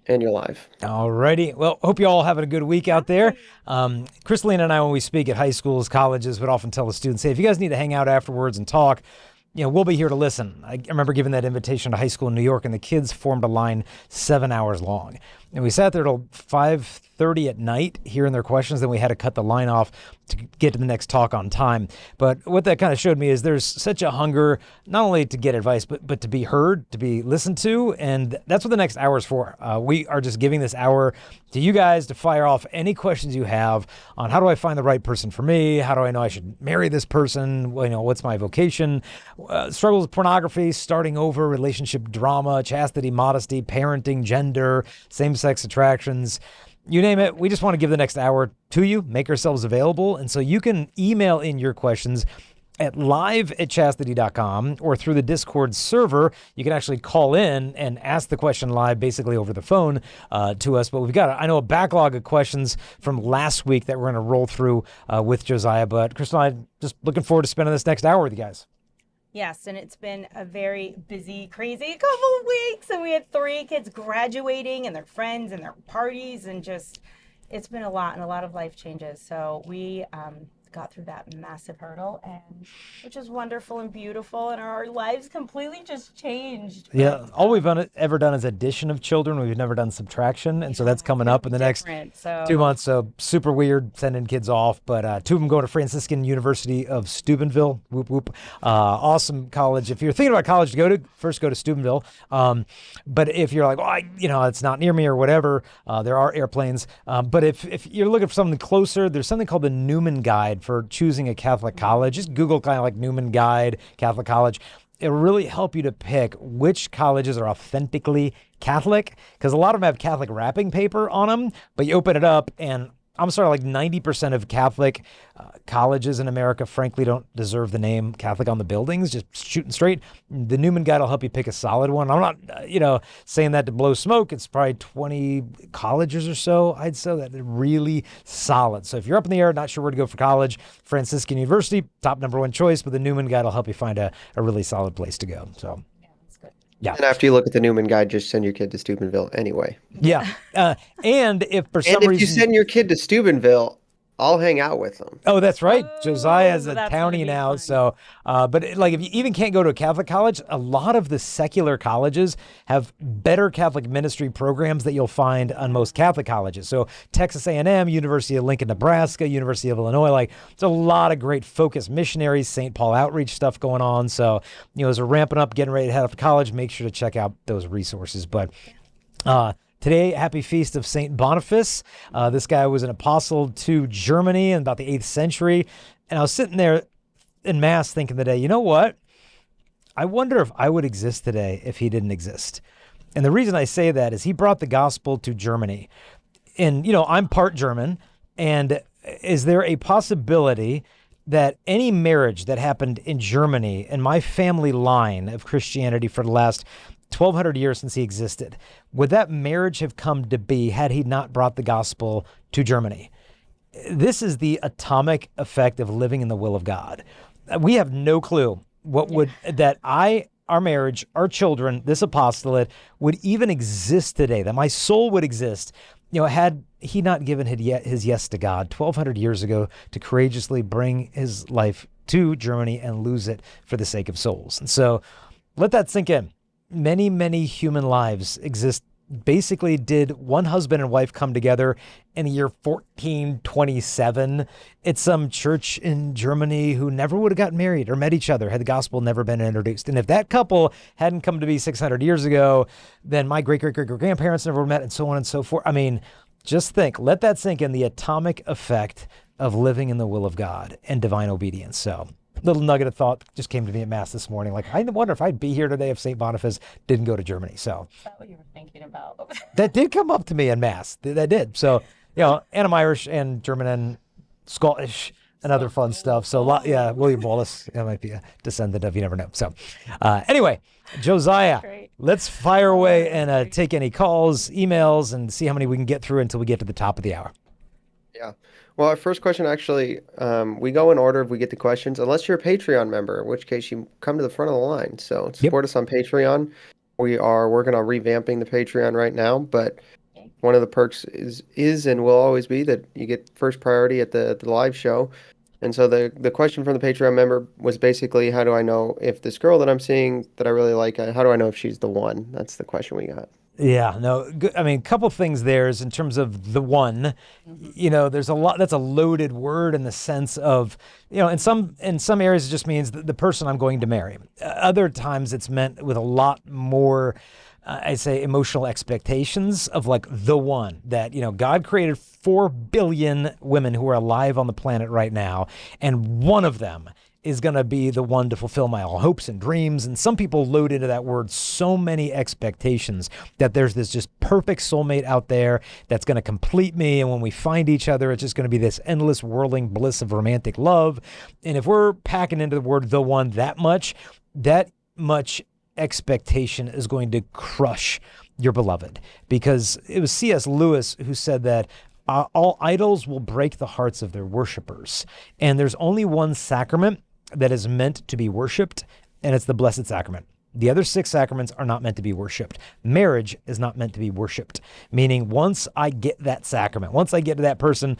and you're live. All righty. Well, hope you all having a good week out there. Crystalina and I, when we speak at high schools, colleges, would often tell the students, hey, if you guys need to hang out afterwards and talk, we'll be here to listen. I remember giving that invitation to high school in New York, and the kids formed a line 7 hours long. And we sat there till 5:30 at night hearing their questions. Then we had to cut the line off to get to the next talk on time. But what that kind of showed me is there's such a hunger, not only to get advice, but to be heard, to be listened to. And that's what the next hour is for. We are just giving this hour to you guys to fire off any questions you have on how do I find the right person for me? How do I know I should marry this person? What's my vocation? Struggles with pornography, starting over, relationship drama, chastity, modesty, parenting, gender, same-sex attractions. You name it. We just want to give the next hour to you, make ourselves available. And so you can email in your questions at live@chastity.com or through the Discord server. You can actually call in and ask the question live, basically over the phone to us. But we've got, I know, a backlog of questions from last week that we're going to roll through with Josiah. But Crystal and I just looking forward to spending this next hour with you guys. Yes, and it's been a very busy, crazy couple of weeks. And we had 3 kids graduating and their friends and their parties, and just, it's been a lot and a lot of life changes. So we got through that massive hurdle, and which is wonderful and beautiful, and our lives completely just changed. Yeah, all we've ever done is addition of children. We've never done subtraction, and so that's coming up in the next 2 months. So super weird sending kids off, but 2 of them going to Franciscan University of Steubenville. Whoop whoop, awesome college. If you're thinking about college to go to, first go to Steubenville. But if you're like, well, it's not near me or whatever, there are airplanes. But if you're looking for something closer, there's something called the Newman Guide for choosing a Catholic college. Just Google kind of like Newman Guide, Catholic college. It'll really help you to pick which colleges are authentically Catholic, because a lot of them have Catholic wrapping paper on them, but you open it up and I'm sorry, like 90% of Catholic colleges in America, frankly, don't deserve the name Catholic on the buildings, just shooting straight. The Newman Guide will help you pick a solid one. I'm not, saying that to blow smoke. It's probably 20 colleges or so, I'd say, that are really solid. So if you're up in the air, not sure where to go for college, Franciscan University, top #1 choice, but the Newman Guide will help you find a really solid place to go. So. Yeah. And after you look at the Newman Guide, just send your kid to Steubenville anyway. Yeah. And if for some And if reason you send your kid to Steubenville, I'll hang out with them. Oh, that's right. Josiah is a that's gonna townie be now. fun. So, but if you even can't go to a Catholic college, a lot of the secular colleges have better Catholic ministry programs that you'll find on most Catholic colleges. So Texas A&M, University of Lincoln, Nebraska, University of Illinois, there's a lot of great focused missionaries, St. Paul outreach stuff going on. So, as we're ramping up, getting ready to head off to college, make sure to check out those resources. But, today, happy feast of St. Boniface. This guy was an apostle to Germany in about the 8th century. And I was sitting there in Mass thinking today, you know what? I wonder if I would exist today if he didn't exist. And the reason I say that is he brought the gospel to Germany. And, I'm part German. And is there a possibility that any marriage that happened in Germany in my family line of Christianity for the last 1,200 years since he existed, would that marriage have come to be had he not brought the gospel to Germany? This is the atomic effect of living in the will of God. We have no clue what would our marriage, our children, this apostolate would even exist today, that my soul would exist, had he not given his yes to God 1,200 years ago to courageously bring his life to Germany and lose it for the sake of souls. And so let that sink in. Many, many human lives exist. Basically, did one husband and wife come together in the year 1427 at some church in Germany who never would have gotten married or met each other had the gospel never been introduced. And if that couple hadn't come to be 600 years ago, then my great-great-great-grandparents never met, and so on and so forth. I mean, just think, let that sink in, the atomic effect of living in the will of God and divine obedience. So, little nugget of thought just came to me at Mass this morning. I wonder if I'd be here today if St. Boniface didn't go to Germany. So Is that what you were thinking about? that did come up to me in Mass. That did. So, and I'm Irish and German and Scottish and other fun stuff. So, William Wallace, that might be a descendant of, you never know. So, anyway, Josiah, Great. let's fire away and take any calls, emails, and see how many we can get through until we get to the top of the hour. Yeah. Well, our first question actually, we go in order if we get the questions, unless you're a Patreon member, in which case you come to the front of the line. So support us on Patreon. We are working on revamping the Patreon right now, but Okay. one of the perks is and will always be that you get first priority at the live show. And so the question from the Patreon member was basically, how do I know if this girl that I'm seeing that I really like, how do I know if she's the one? That's the question we got. Yeah, no, good. I mean, a couple things there is in terms of the one, Hmm. there's a lot, that's a loaded word in the sense of, in some areas it just means the person I'm going to marry. Other times it's meant with a lot more, I'd say emotional expectations of like the one that, God created 4 billion women who are alive on the planet right now. And one of them is going to be the one to fulfill my all hopes and dreams. And some people load into that word so many expectations that there's this just perfect soulmate out there that's going to complete me. And when we find each other, it's just going to be this endless whirling bliss of romantic love. And if we're packing into the word the one that much expectation is going to crush your beloved, because it was C.S. Lewis who said that all idols will break the hearts of their worshipers. And there's only one sacrament that is meant to be worshiped, and it's the Blessed Sacrament. The other 6 sacraments are not meant to be worshiped. Marriage is not meant to be worshiped, meaning once I get that sacrament, once I get to that person,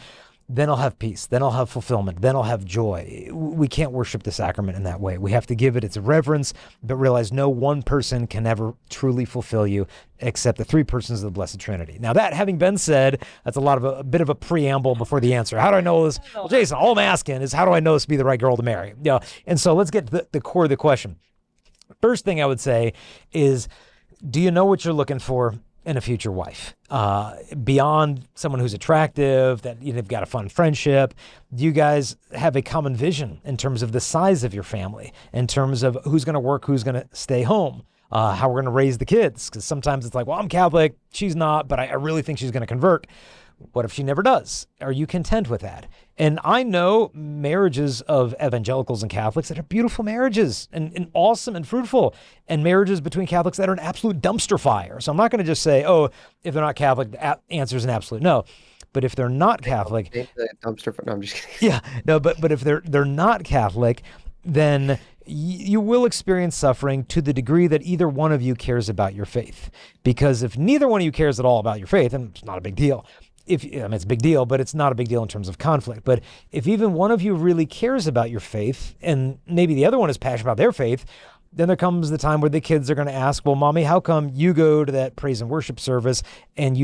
then I'll have peace, then I'll have fulfillment, then I'll have joy. We can't worship the sacrament in that way. We have to give it its reverence, but realize no one person can ever truly fulfill you except the 3 persons of the Blessed Trinity. Now, that having been said, that's a bit of a preamble before the answer. How do I know this? Well, Jason, all I'm asking is, how do I know this to be the right girl to marry? Yeah. And so let's get to the core of the question. First thing I would say is, do you know what you're looking for in a future wife? Beyond someone who's attractive, that they've got a fun friendship, do you guys have a common vision in terms of the size of your family, in terms of who's going to work, who's going to stay home, how we're going to raise the kids? Because sometimes it's like, well, I'm Catholic, she's not, but I really think she's going to convert. What if she never does? Are you content with that? And I know marriages of evangelicals and Catholics that are beautiful marriages and awesome and fruitful, and marriages between Catholics that are an absolute dumpster fire. So I'm not going to just say, oh, if they're not Catholic, the answer is an absolute no. But if they're not Catholic, The dumpster. No, I'm just kidding. yeah, no, but if they're not Catholic, then you will experience suffering to the degree that either one of you cares about your faith. Because if neither one of you cares at all about your faith, then it's not a big deal. It's a big deal, but it's not a big deal in terms of conflict. But if even one of you really cares about your faith, and maybe the other one is passionate about their faith, then there comes the time where the kids are going to ask, well, Mommy, how come you go to that praise and worship service and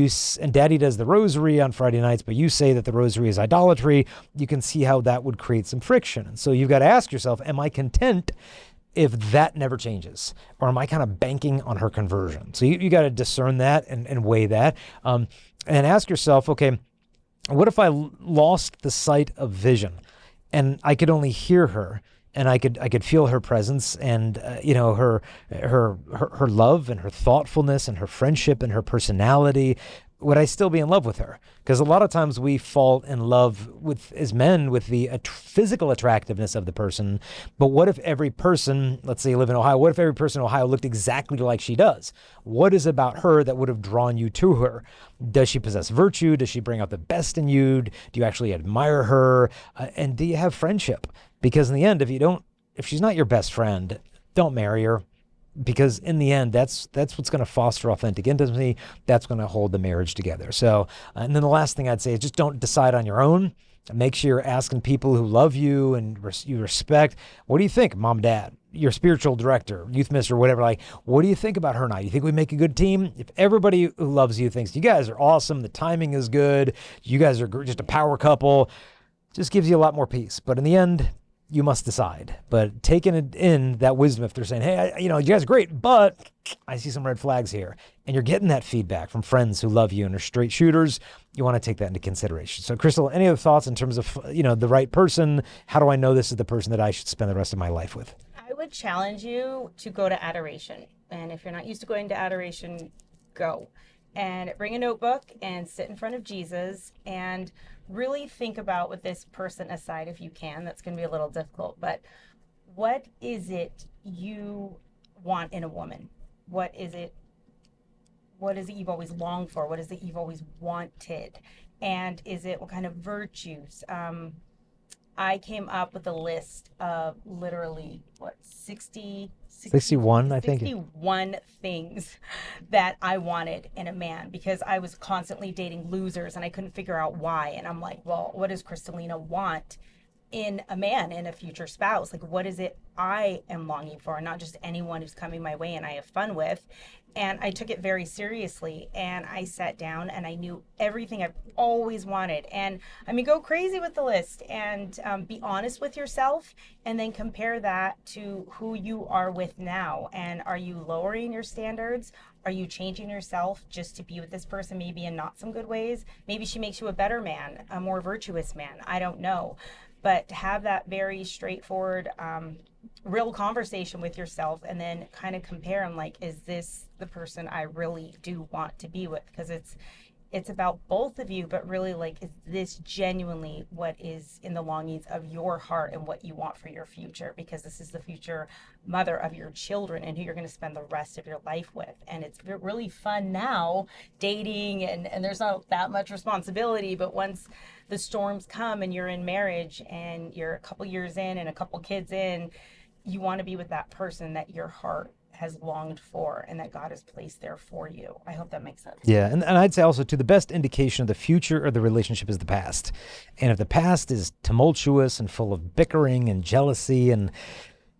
Daddy does the rosary on Friday nights, but you say that the rosary is idolatry? You can see how that would create some friction. And so you've got to ask yourself, am I content if that never changes? Or am I kind of banking on her conversion? So you got to discern that and weigh that. And ask yourself, okay, what if I lost the sight of vision and I could only hear her, and I could feel her presence, and her love and her thoughtfulness and her friendship and her personality? Would I still be in love with her? Because a lot of times we fall in love with, as men, with the physical attractiveness of the person. But what if every person, let's say you live in Ohio, what if every person in Ohio looked exactly like she does? What is about her that would have drawn you to her? Does she possess virtue? Does she bring out the best in you? Do you actually admire her? And do you have friendship? Because in the end, if she's not your best friend, don't marry her. Because in the end, that's what's going to foster authentic intimacy. That's going to hold the marriage together. So, and then the last thing I'd say is, just don't decide on your own. Make sure you're asking people who love you and you respect. What do you think, Mom, Dad, your spiritual director, youth minister, whatever? Like, what do you think about her and I? You think we make a good team? If everybody who loves you thinks you guys are awesome, the timing is good, you guys are just a power couple, just gives you a lot more peace. But in the end, you must decide. But taking it in that wisdom, if they're saying, hey, you guys are great, but I see some red flags here, and you're getting that feedback from friends who love you and are straight shooters, you want to take that into consideration. So, Crystal, any other thoughts in terms of, the right person? How do I know this is the person that I should spend the rest of my life with? I would challenge you to go to adoration. And if you're not used to going to adoration, go. And bring a notebook and sit in front of Jesus and really think about, with this person aside, if you can. That's going to be a little difficult, but what is it you want in a woman? What is it you've always longed for? What is it you've always wanted? And is it, what kind of virtues? I came up with a list of literally 60 61, I think. 61 things that I wanted in a man because I was constantly dating losers and I couldn't figure out why. And I'm like, well, what does Crystalina want in a man, in a future spouse? Like, what is it I am longing for? Not just anyone who's coming my way and I have fun with. And I took it very seriously and I sat down and I knew everything I've always wanted. And I mean, go crazy with the list and be honest with yourself and then compare that to who you are with now. And are you lowering your standards? Are you changing yourself just to be with this person, maybe in not some good ways? Maybe she makes you a better man, a more virtuous man. I don't know. But to have that very straightforward, real conversation with yourself and then kind of compare and like, is this the person I really do want to be with? Because it's about both of you, but really like, is this genuinely what is in the longings of your heart and what you want for your future? Because this is the future mother of your children and who you're going to spend the rest of your life with. And it's really fun now dating and there's not that much responsibility, but once the storms come and you're in marriage and you're a couple years in and a couple kids in, you want to be with that person that your heart has longed for and that God has placed there for you. I hope that makes sense. Yeah, and I'd say also, too, the best indication of the future of the relationship is the past. And if the past is tumultuous and full of bickering and jealousy and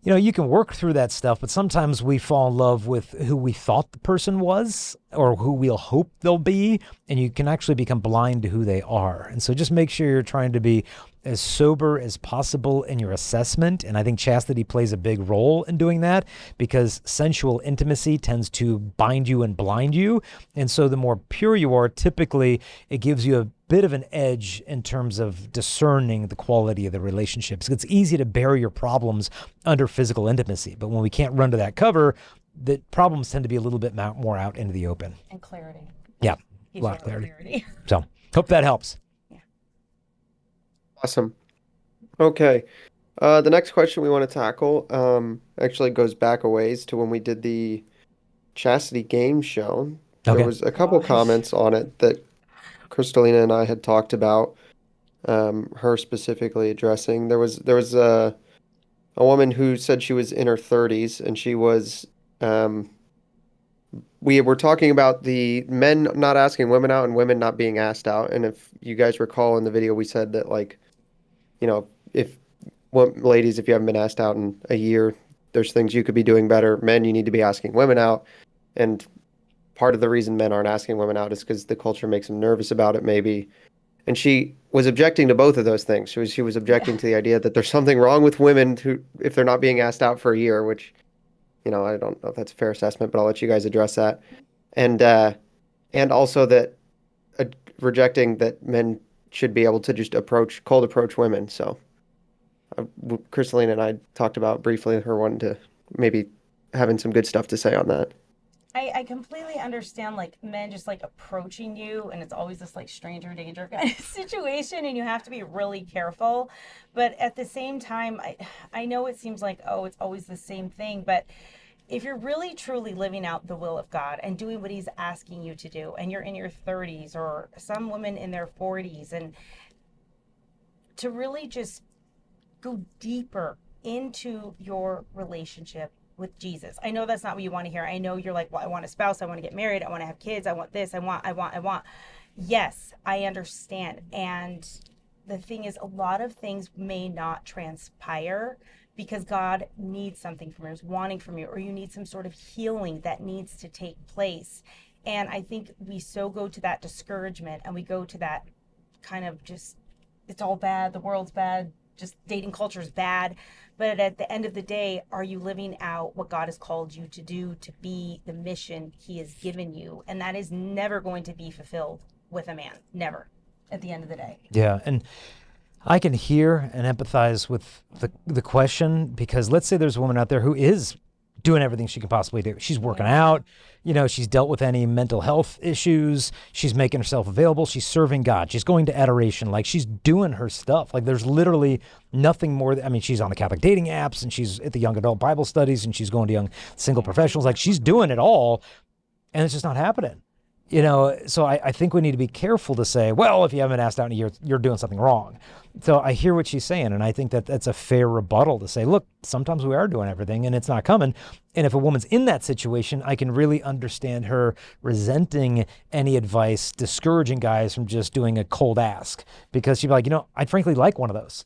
you can work through that stuff, but sometimes we fall in love with who we thought the person was or who we'll hope they'll be, and you can actually become blind to who they are. And so just make sure you're trying to be as sober as possible in your assessment. And I think chastity plays a big role in doing that because sensual intimacy tends to bind you and blind you. And so the more pure you are, typically it gives you a bit of an edge in terms of discerning the quality of the relationships. It's easy to bury your problems under physical intimacy, but when we can't run to that cover, the problems tend to be a little bit more out into the open. And clarity. Yeah, a lot of clarity. So hope that helps. Awesome. Okay. The next question we want to tackle actually goes back a ways to when we did the chastity game show. There was a couple comments on it that Crystalina and I had talked about, her specifically addressing. There was a woman who said she was in her 30s and she was we were talking about the men not asking women out and women not being asked out. And if you guys recall in the video, we said that like, if ladies, if you haven't been asked out in a year, there's things you could be doing better. Men, you need to be asking women out. And part of the reason men aren't asking women out is because the culture makes them nervous about it, maybe. And she was objecting to both of those things. She was objecting to the idea that there's something wrong with women who, if they're not being asked out for a year, which, I don't know if that's a fair assessment, but I'll let you guys address that. And also that rejecting that men should be able to just cold approach women. So Crystalina and I talked about briefly her wanting to maybe having some good stuff to say on that. I completely understand like men just like approaching you and it's always this like stranger danger kind of situation and you have to be really careful. But at the same time, I know it seems like, oh, it's always the same thing, but if you're really truly living out the will of God and doing what he's asking you to do, and you're in your 30s or some women in their 40s, and to really just go deeper into your relationship with Jesus. I know that's not what you want to hear. I know you're like, well, I want a spouse, I want to get married, I want to have kids, I want this, I want. Yes, I understand. And the thing is, a lot of things may not transpire because God needs something from you, is wanting from you, or you need some sort of healing that needs to take place. And I think we so go to that discouragement and we go to that kind of just, it's all bad, the world's bad, just dating culture is bad. But at the end of the day, are you living out what God has called you to do, to be the mission he has given you? And that is never going to be fulfilled with a man. Never, at the end of the day. Yeah, and I can hear and empathize with the question, because let's say there's a woman out there who is doing everything she can possibly do. She's working out, she's dealt with any mental health issues. She's making herself available. She's serving God. She's going to adoration. Like, she's doing her stuff. Like, there's literally nothing more. She's on the Catholic dating apps, and she's at the young adult Bible studies, and she's going to young single professionals. Like, she's doing it all, and it's just not happening. So I think we need to be careful to say, well, if you haven't been asked out in a year, you're doing something wrong. So I hear what she's saying, and I think that that's a fair rebuttal to say, look, sometimes we are doing everything and it's not coming. And if a woman's in that situation, I can really understand her resenting any advice, discouraging guys from just doing a cold ask, because she'd be like, I'd frankly like one of those.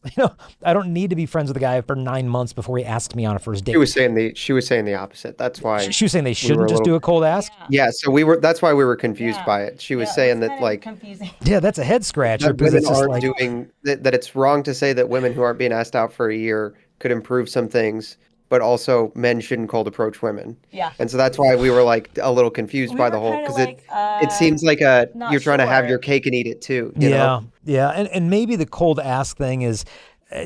I don't need to be friends with a guy for 9 months before he asks me on a first She was date. saying the opposite. That's why She was saying they we were shouldn't a just little. do a cold ask. Yeah. Yeah, so that's why we were confused Yeah. by it. She was Yeah, it was saying that kind of like confusing. Yeah, that's a head scratcher that because women it's just aren't like, doing that it's wrong to say that women who aren't being asked out for a year could improve some things, but also men shouldn't cold approach women. Yeah. And so that's why we were like a little confused We by were the whole kind of because like, it seems like a not you're trying to have sure. your cake and eat it too, you know? yeah, yeah. And maybe the cold ask thing is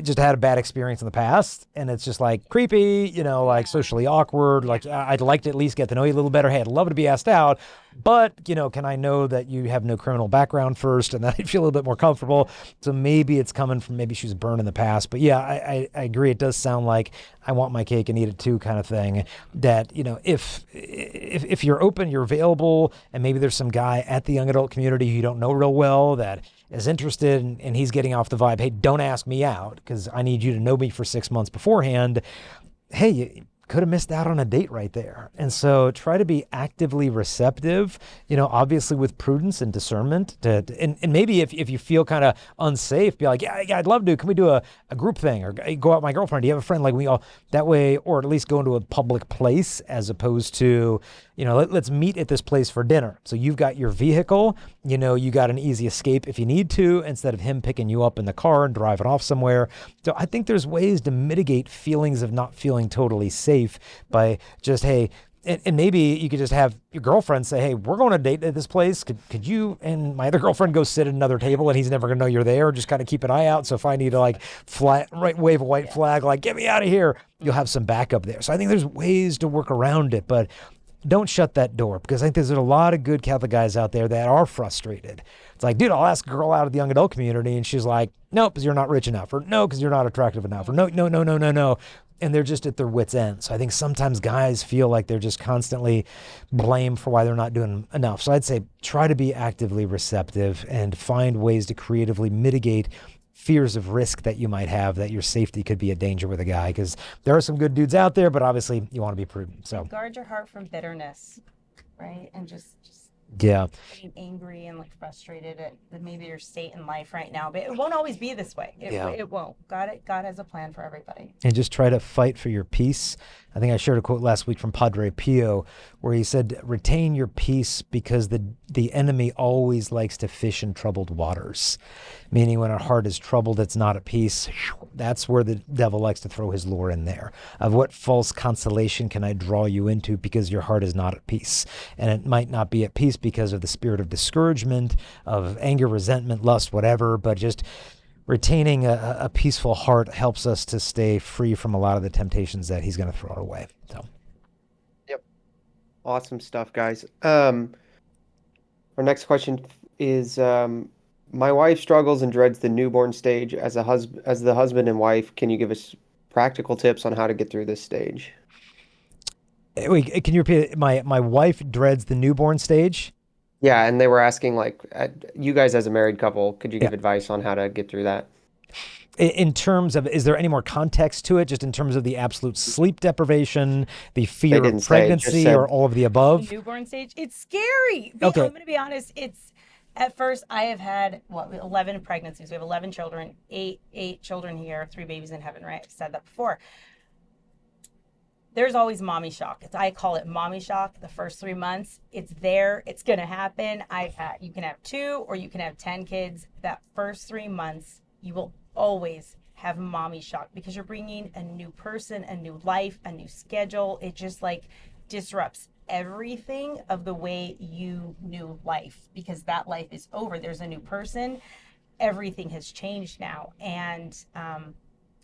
just had a bad experience in the past and it's just like creepy, like Yeah. socially awkward. Like, I'd like to at least get to know you a little better. Hey, I'd love to be asked out, but, can I know that you have no criminal background first? And then I'd feel a little bit more comfortable. So maybe it's coming from maybe she was burned in the past. But yeah, I agree. It does sound like I want my cake and eat it too kind of thing. That, if you're open, you're available, and maybe there's some guy at the young adult community who you don't know real well that is interested and he's getting off the vibe, hey, don't ask me out because I need you to know me for 6 months beforehand. Hey, you could have missed out on a date right there. And so try to be actively receptive, obviously with prudence and discernment. And maybe if you feel kind of unsafe, be like, yeah, I'd love to. Can we do a group thing or go out with my girlfriend? Do you have a friend? Like we all that way, or at least go into a public place as opposed to, let's meet at this place for dinner. So you've got your vehicle, you got an easy escape if you need to, instead of him picking you up in the car and driving off somewhere. So I think there's ways to mitigate feelings of not feeling totally safe by just, hey, and maybe you could just have your girlfriend say, hey, we're going on a date at this place. Could you and my other girlfriend go sit at another table and he's never going to know you're there? Just kind of keep an eye out. So if I need to wave a white flag, like, get me out of here, you'll have some backup there. So I think there's ways to work around it, but don't shut that door, because I think there's a lot of good Catholic guys out there that are frustrated. It's like, dude, I'll ask a girl out of the young adult community and she's like, nope, because you're not rich enough, or no, because you're not attractive enough, or no, no, no, no, no, no. And they're just at their wits' end. So I think sometimes guys feel like they're just constantly blamed for why they're not doing enough. So I'd say try to be actively receptive and find ways to creatively mitigate fears of risk that you might have, that your safety could be a danger with a guy, because there are some good dudes out there, but obviously you want to be prudent. So Guard your heart from bitterness, right? And just yeah, getting angry and like frustrated at maybe your state in life right now, but it won't always be this way. It won't. God has a plan for everybody. and just try to fight for your peace. I think I shared a quote last week from Padre Pio where he said, retain your peace because the enemy always likes to fish in troubled waters. Meaning when our heart is troubled, it's not at peace. That's where the devil likes to throw his lure in there. Of what false consolation can I draw you into because your heart is not at peace? And it might not be at peace because of the spirit of discouragement, of anger, resentment, lust, whatever, but just retaining a peaceful heart helps us to stay free from a lot of the temptations that he's going to throw our way. So, Yep. Awesome stuff, guys. Our next question is my wife struggles and dreads the newborn stage as the husband and wife. Can you give us practical tips on how to get through this stage? wait, can you repeat it? My wife dreads the newborn stage. Yeah, and they were asking like you guys as a married couple, could you Yeah. give advice on how to get through that? In terms of, is there any more context to it? Just in terms of the absolute sleep deprivation, the They fear didn't of say, just pregnancy, said or all of the The above? newborn stage, it's scary. Okay. I'm going to be honest. It's at first I have had 11 pregnancies. We have 11 children, eight children here, three babies in heaven. Right? I've said that before. There's always mommy shock. I call it mommy shock. The first 3 months, it's there. It's gonna happen. You can have two or you can have 10 kids. That first 3 months, you will always have mommy shock because you're bringing a new person, a new life, a new schedule. It just like disrupts everything of the way you knew life because that life is over. There's a new person. Everything has changed now, and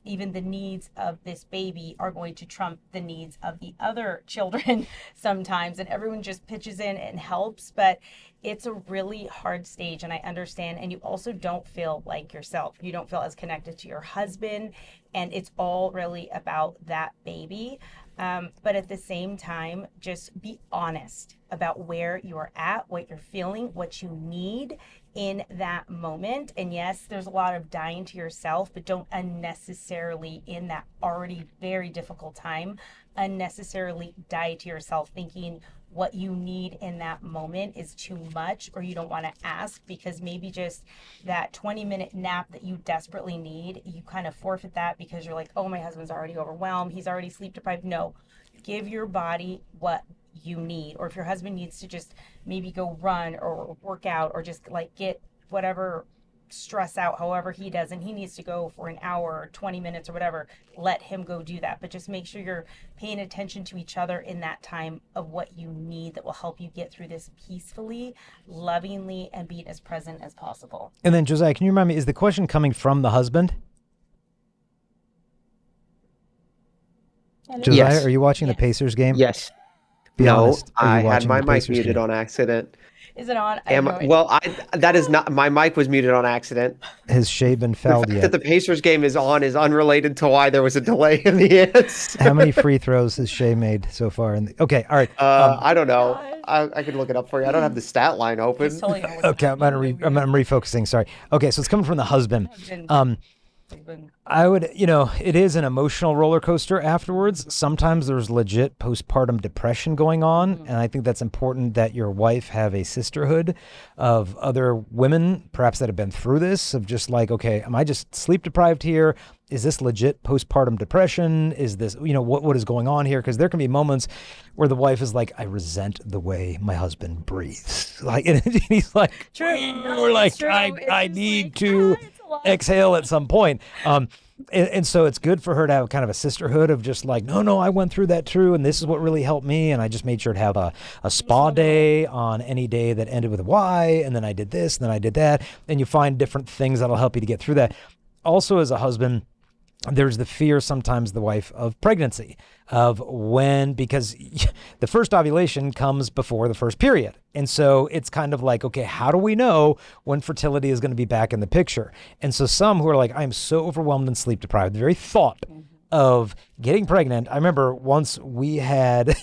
even the needs of this baby are going to trump the needs of the other children sometimes, and everyone just pitches in and helps, but it's a really hard stage, and I understand. And you also don't feel like yourself. You don't feel as connected to your husband, and it's all really about that baby. But at the same time, just be honest about where you're at, what you're feeling, what you need in that moment. And yes, there's a lot of dying to yourself, but don't unnecessarily, in that already very difficult time, unnecessarily die to yourself thinking what you need in that moment is too much, or you don't want to ask, because maybe just that 20-minute nap that you desperately need, you kind of forfeit that because you're like, oh, my husband's already overwhelmed, he's already sleep deprived. No, give your body what you need. Or if your husband needs to just maybe go run or work out or just like get whatever stress out, however he does, and he needs to go for an hour or 20 minutes or whatever, let him go do that. But just make sure you're paying attention to each other in that time of what you need that will help you get through this peacefully, lovingly, and being as present as possible. And then, Josiah, can you remind me, is the question coming from the husband? Josiah, Yes. are you watching the Yes. Pacers game? Yes. Be No, honest. Are I you had watching my the mic Pacers muted game? on accident. Is it on? I Am have no well, that is not my mic was muted on accident. Has Shay been The fouled fact yet? that the Pacers game is on is unrelated to why there was a delay in the answer. How many free throws has Shay made so far? Okay, all right. I don't know. God. I could look it up for you. I don't have the stat line open. He's totally on. Okay, I'm refocusing. Sorry. Okay, so it's coming from the husband. Husband. I would, it is an emotional roller coaster afterwards. Sometimes there's legit postpartum depression going on. And I think that's important that your wife have a sisterhood of other women, perhaps that have been through this, of just like, okay, am I just sleep deprived here? Is this legit postpartum depression? Is this, what is going on here? Because there can be moments where the wife is like, I resent the way my husband breathes. Like, and he's like, True. we're like, It's true. I It's just need like, to it's a lot. exhale at some point. And so it's good for her to have kind of a sisterhood of just like, no, I went through that too, and this is what really helped me. And I just made sure to have a spa day on any day that ended with a Y, and then I did this, and then I did that. And you find different things that'll help you to get through that. Also, as a husband, there's the fear sometimes, the wife, of pregnancy, of when, because the first ovulation comes before the first period. And so it's kind of like, okay, how do we know when fertility is going to be back in the picture? And so some who are like, I'm so overwhelmed and sleep deprived, the very thought of getting pregnant. I remember once we had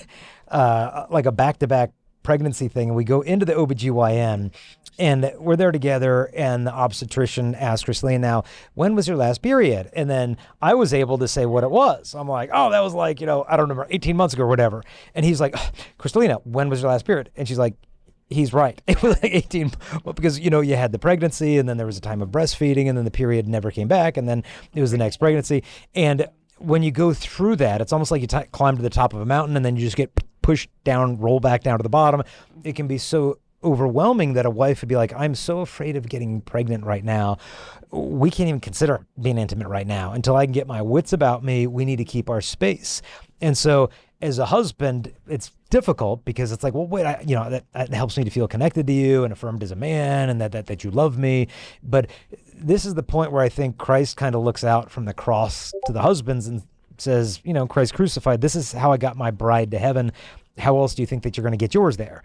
like a back-to-back pregnancy thing, and we go into the OBGYN, and we're there together, and the obstetrician asked Crystalina, now, when was your last period? And then I was able to say what it was. I'm like, oh, that was like, I don't remember, 18 months ago or whatever. And he's like, Crystalina, when was your last period? And she's like, he's right. It was like 18, well, because, you had the pregnancy, and then there was a time of breastfeeding, and then the period never came back, and then it was the next pregnancy. And when you go through that, it's almost like you climb to the top of a mountain, and then you just get pushed down, roll back down to the bottom. It can be so overwhelming that a wife would be like, I'm so afraid of getting pregnant right now. We can't even consider being intimate right now. Until I can get my wits about me, we need to keep our space. And so as a husband, it's difficult because it's like, well, wait, that helps me to feel connected to you and affirmed as a man, and that you love me. But this is the point where I think Christ kind of looks out from the cross to the husbands and says, Christ crucified, this is how I got my bride to heaven. How else do you think that you're going to get yours there?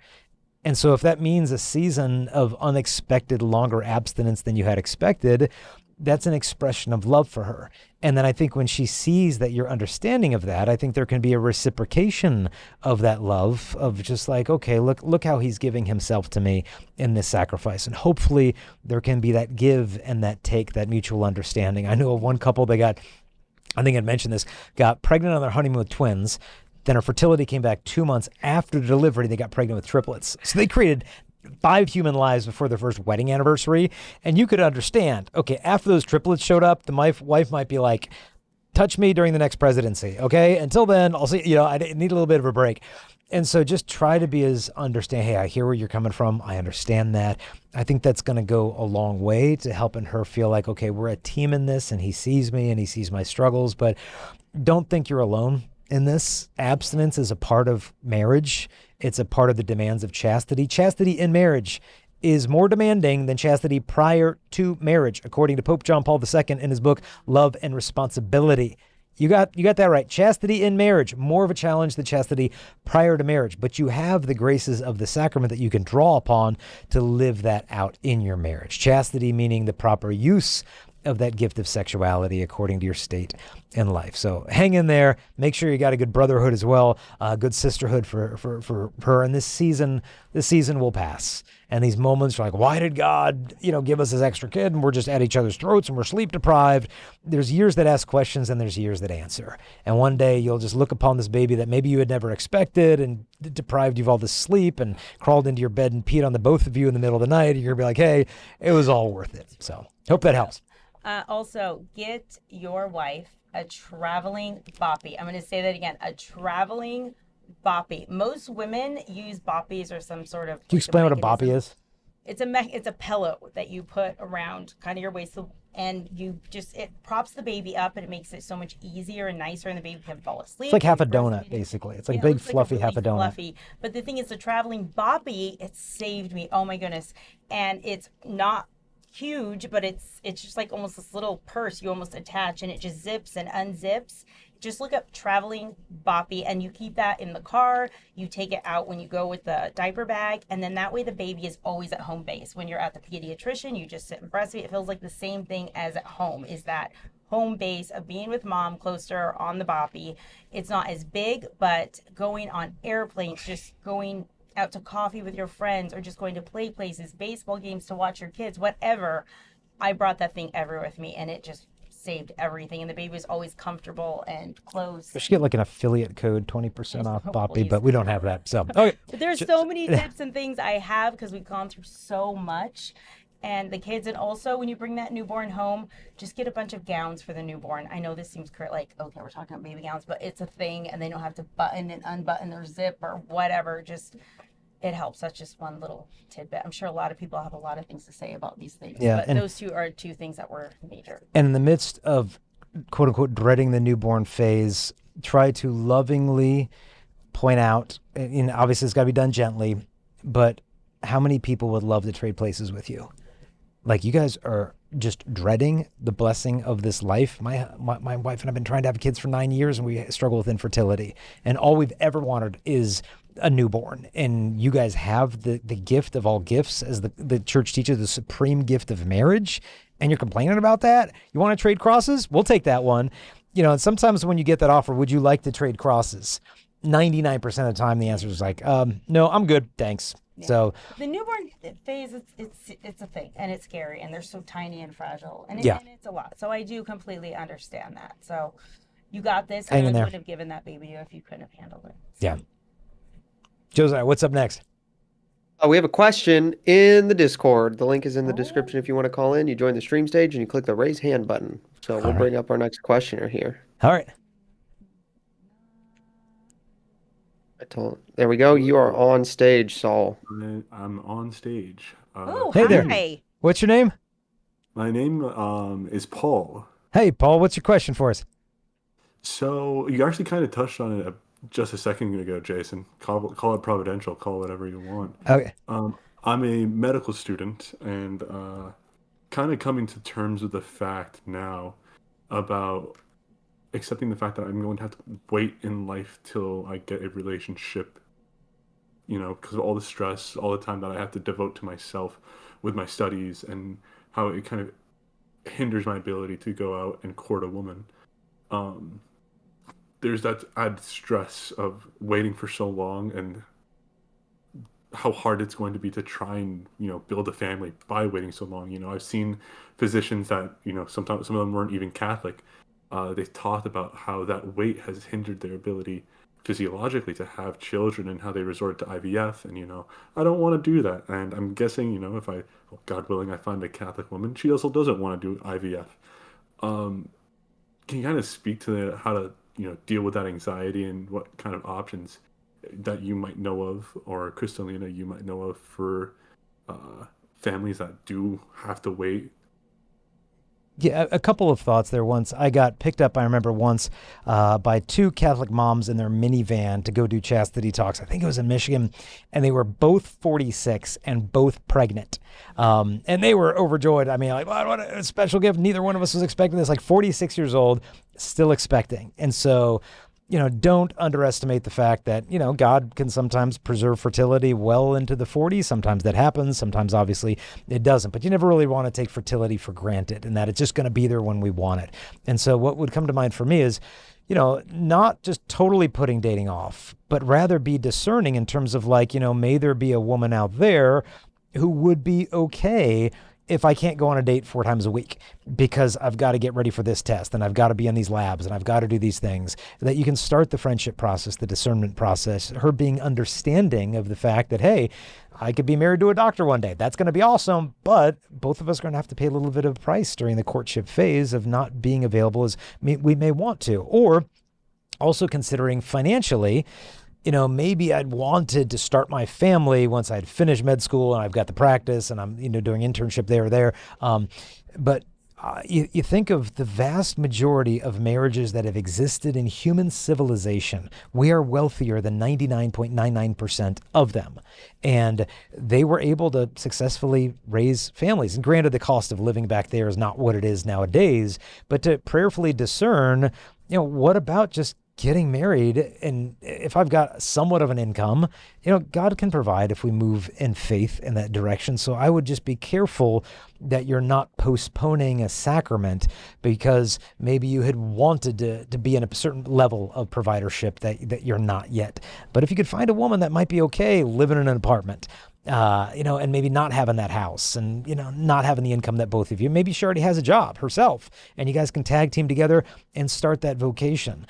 And so if that means a season of unexpected longer abstinence than you had expected, that's an expression of love for her. And then I think when she sees that you're understanding of that, I think there can be a reciprocation of that love, of just like, okay, look how he's giving himself to me in this sacrifice. And hopefully there can be that give and that take, that mutual understanding. I know of one couple, I think I'd mentioned this, got pregnant on their honeymoon with twins. Then her fertility came back 2 months after delivery. They got pregnant with triplets. So they created 5 human lives before their first wedding anniversary. And you could understand, okay, after those triplets showed up, the wife might be like, touch me during the next presidency, okay? Until then, I'll see, I need a little bit of a break. And so just try to be as hey, I hear where you're coming from. I understand that. I think that's going to go a long way to helping her feel like, okay, we're a team in this, and he sees me and he sees my struggles. But don't think you're alone in this. Abstinence is a part of marriage. It's a part of the demands of chastity. Chastity in marriage is more demanding than chastity prior to marriage, according to Pope John Paul II in his book, Love and Responsibility. You got that right. Chastity in marriage, more of a challenge than chastity prior to marriage. But you have the graces of the sacrament that you can draw upon to live that out in your marriage. Chastity meaning the proper use of that gift of sexuality according to your state in life. So hang in there. Make sure you got a good brotherhood as well, a good sisterhood for her. And this season will pass. And these moments are like, why did God, give us this extra kid and we're just at each other's throats and we're sleep deprived? There's years that ask questions and there's years that answer. And one day you'll just look upon this baby that maybe you had never expected and deprived you of all this sleep and crawled into your bed and peed on the both of you in the middle of the night. You're going to be like, hey, it was all worth it. So hope that helps. Also, get your wife a traveling boppy. I'm going to say that again, a traveling boppy. Most women use boppies or some sort of. Can you explain what a boppy is? It's a pillow that you put around kind of your waist, and it props the baby up, and it makes it so much easier and nicer, and the baby can fall asleep. It's like half a donut, basically. It's like a big fluffy really half a donut. Fluffy. But the thing is, the traveling boppy, it saved me. Oh my goodness! And it's not huge, but it's just like almost this little purse you almost attach, and it just zips and unzips. Just look up traveling boppy, and you keep that in the car. You take it out when you go with the diaper bag, and then that way the baby is always at home base. When you're at the pediatrician, you just sit and breastfeed. It feels like the same thing as at home, is that home base of being with mom close to her on the boppy. It's not as big, but going on airplanes, just going out to coffee with your friends, or just going to play places, baseball games to watch your kids, whatever. I brought that thing everywhere with me, and it just saved everything, and the baby was always comfortable and close. We should get like an affiliate code, 20% off boppy, but we don't have that. So okay. But there's so many tips and things I have because we've gone through so much. And the kids, and also when you bring that newborn home, just get a bunch of gowns for the newborn. I know this seems like, okay, we're talking about baby gowns, but it's a thing, and they don't have to button and unbutton or zip or whatever. Just, it helps. That's just one little tidbit. I'm sure a lot of people have a lot of things to say about these things, but those two are two things that were major. And in the midst of, quote unquote, dreading the newborn phase, try to lovingly point out, and obviously it's got to be done gently, but how many people would love to trade places with you? Like, you guys are just dreading the blessing of this life. My wife and I have been trying to have kids for 9 years, and we struggle with infertility. And all we've ever wanted is a newborn. And you guys have the gift of all gifts, as the church teaches, the supreme gift of marriage. And you're complaining about that? You want to trade crosses? We'll take that one. And sometimes when you get that offer, would you like to trade crosses? 99% of the time, the answer is like, no, I'm good. Thanks. Yeah. So the newborn phase, it's a thing, and it's scary, and they're so tiny and fragile, and it's a lot. So I do completely understand that. So you got this, and I wouldn't have given that baby to you if you couldn't have handled it. So. Yeah. Josiah, what's up next? We have a question in the Discord. The link is in the description if you want to call in. You join the stream stage and you click the raise hand button. So we'll bring up our next questioner here. All right. There we go. You are on stage, Saul. I'm on stage. Hey there. Hi. What's your name? My name is Paul. Hey, Paul. What's your question for us? So you actually kind of touched on it just a second ago, Jason. Call it providential. Call it whatever you want. Okay. I'm a medical student, and kind of coming to terms with the fact now about accepting the fact that I'm going to have to wait in life till I get a relationship, because of all the stress, all the time that I have to devote to myself with my studies, and how it kind of hinders my ability to go out and court a woman. There's that added stress of waiting for so long, and how hard it's going to be to try and, build a family by waiting so long. I've seen physicians that, sometimes some of them weren't even Catholic. They've talked about how that wait has hindered their ability physiologically to have children, and how they resort to IVF. And, I don't want to do that. And I'm guessing, if God willing, I find a Catholic woman, she also doesn't want to do IVF. Can you kind of speak to how to, deal with that anxiety, and what kind of options that you might know of, or Crystalina, you might know of, for families that do have to wait? Yeah, a couple of thoughts there. Once I got picked up, I remember once by two Catholic moms in their minivan to go do chastity talks. I think it was in Michigan, and they were both 46 and both pregnant. And they were overjoyed. I mean, like, what a special gift. Neither one of us was expecting this. Like 46 years old, still expecting. And so don't underestimate the fact that, God can sometimes preserve fertility well into the 40s. Sometimes that happens. Sometimes, obviously, it doesn't. But you never really want to take fertility for granted and that it's just going to be there when we want it. And so what would come to mind for me is, not just totally putting dating off, but rather be discerning in terms of like, may there be a woman out there who would be okay if I can't go on a date 4 times a week because I've got to get ready for this test and I've got to be in these labs and I've got to do these things, that you can start the friendship process, the discernment process, her being understanding of the fact that, hey, I could be married to a doctor one day. That's going to be awesome. But both of us are going to have to pay a little bit of a price during the courtship phase of not being available as we may want to. Or also considering financially, maybe I'd wanted to start my family once I'd finished med school and I've got the practice and I'm, doing internship there or there. But you think of the vast majority of marriages that have existed in human civilization. We are wealthier than 99.99% of them. And they were able to successfully raise families. And granted, the cost of living back there is not what it is nowadays, but to prayerfully discern, what about just getting married? And if I've got somewhat of an income, God can provide if we move in faith in that direction. So I would just be careful that you're not postponing a sacrament because maybe you had wanted to be in a certain level of providership that you're not yet. But if you could find a woman that might be okay living in an apartment, and maybe not having that house and, not having the income that both of you, maybe she already has a job herself and you guys can tag team together and start that vocation.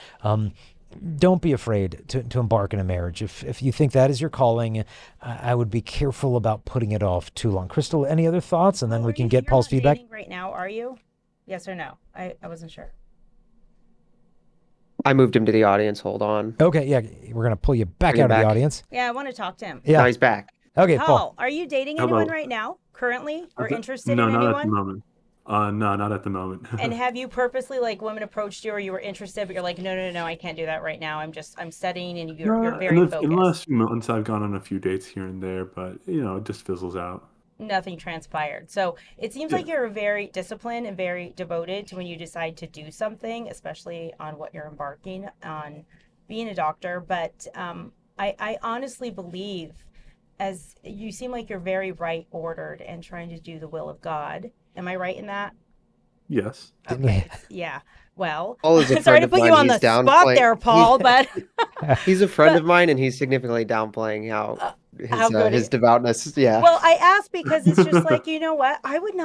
Don't be afraid to embark in a marriage. If you think that is your calling, I would be careful about putting it off too long. Crystal, any other thoughts? And then we can get Paul's feedback. Right now, are you? Yes or no? I wasn't sure. I moved him to the audience. Hold on. Okay, yeah, we're going to pull you back Bring him out of the back. audience. Yeah, I want to talk to him. Yeah. Now he's back. Okay, Paul, Paul. are you dating Hello. anyone right now, currently, or interested No, in not anyone? at the moment. No, not at the moment. And have you purposely, like, women approached you or you were interested, but you're like, no, I can't do that right now. I'm studying and you're very in focused. the last few months, I've gone on a few dates here and there, but it just fizzles out. Nothing transpired. So it seems like you're very disciplined and very devoted to when you decide to do something, especially on what you're embarking on being a doctor. But I honestly believe, as you seem like you're very right ordered and trying to do the will of God. Am I right in that? Yes. Okay. Yeah. Well, Paul is a sorry friend to of put you mine. on the He's spot downplaying- there, Paul, but He's a friend But- of mine, and he's significantly downplaying how good his devoutness. Yeah. well, I asked because it's just like, you know what? I would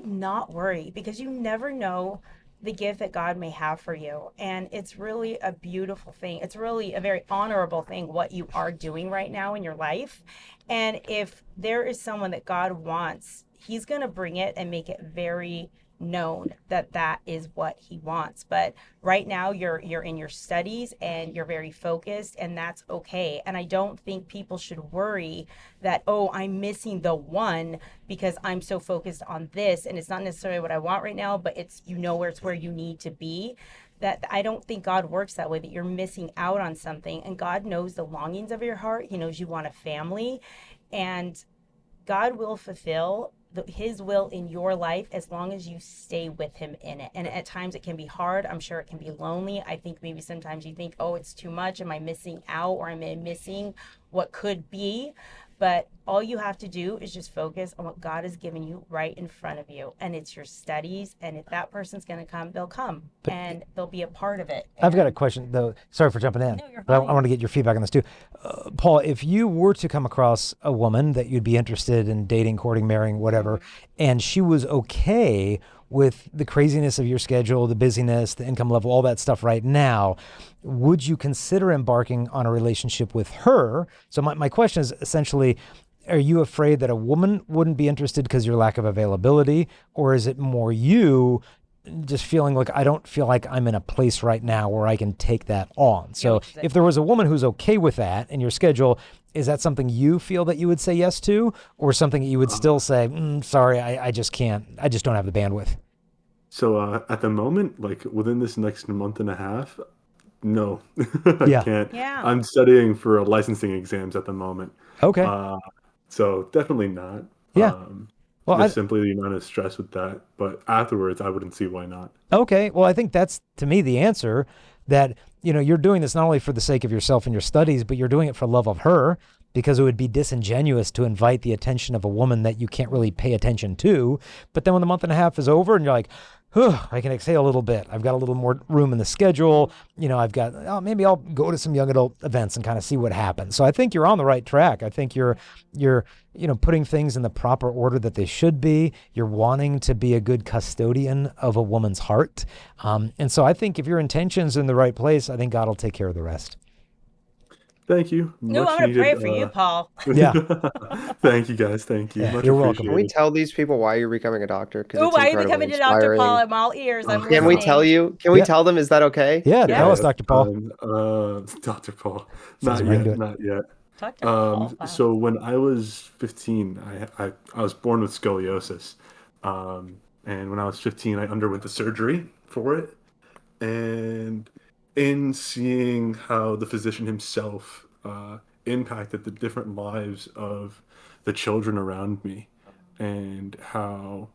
not worry because you never know the gift that God may have for you. And it's really a beautiful thing. It's really a very honorable thing what you are doing right now in your life. And if there is someone that God wants, he's going to bring it and make it very known that that is what he wants. But right now you're in your studies and you're very focused, and that's okay. And I don't think people should worry that, oh, I'm missing the one because I'm so focused on this and it's not necessarily what I want right now, but it's where it's where you need to be. That I don't think God works that way, that you're missing out on something. And God knows the longings of your heart. He knows you want a family, and God will fulfill his will in your life as long as you stay with him in it. And at times it can be hard. I'm sure it can be lonely. I think maybe sometimes you think, oh, it's too much. Am I missing out, or am I missing what could be? But all you have to do is just focus on what God has given you right in front of you. And it's your studies. And if that person's going to come, they'll come and they'll be a part of it. I've got a question, though. Sorry for jumping in. No, you're But I fine. want to get your feedback on this, too. Paul, if you were to come across a woman that you'd be interested in dating, courting, marrying, whatever, and she was okay with the craziness of your schedule, the busyness, the income level, all that stuff right now, would you consider embarking on a relationship with her? So my question is essentially, are you afraid that a woman wouldn't be interested because of your lack of availability? Or is it more you just feeling like, I don't feel like I'm in a place right now where I can take that on? So if there was a woman who's okay with that in your schedule, is that something you feel that you would say yes to, or something that you would still say, sorry, I just can't, I just don't have the bandwidth? So at the moment, like within this next month and a half, no, I Yeah. can't. Yeah. I'm studying for licensing exams at the moment. Okay. So definitely not. Yeah. Well, Just simply the amount of stress with that. But afterwards, I wouldn't see why not. Okay. Well, I think that's, to me, the answer. that, you're doing this not only for the sake of yourself and your studies, but you're doing it for love of her, because it would be disingenuous to invite the attention of a woman that you can't really pay attention to. But then when the month and a half is over and you're like, I can exhale a little bit. I've got a little more room in the schedule. I've got, maybe I'll go to some young adult events and kind of see what happens. So I think you're on the right track. I think you're putting things in the proper order that they should be. You're wanting to be a good custodian of a woman's heart. And so I think if your intention's in the right place, I think God will take care of the rest. Thank you. No, Much I'm going to pray needed, for you, Paul. Yeah. Thank you, guys. Thank you. Yeah, Much you're welcome. Can we appreciated. tell these people why you're becoming a doctor? Because Oh, it's why are you incredibly becoming a doctor, inspiring. Paul? I'm all ears. I'm Can Can we listening. tell you? Can we Yeah. tell them? Is that okay? Yeah, tell us, Dr. Paul. Dr. Paul. Sounds Not right yet. to it. Not yet. Dr. Paul. Wow. So when I was 15, I was born with scoliosis. And when I was 15, I underwent the surgery for it. And in seeing how the physician himself impacted the different lives of the children around me, and how,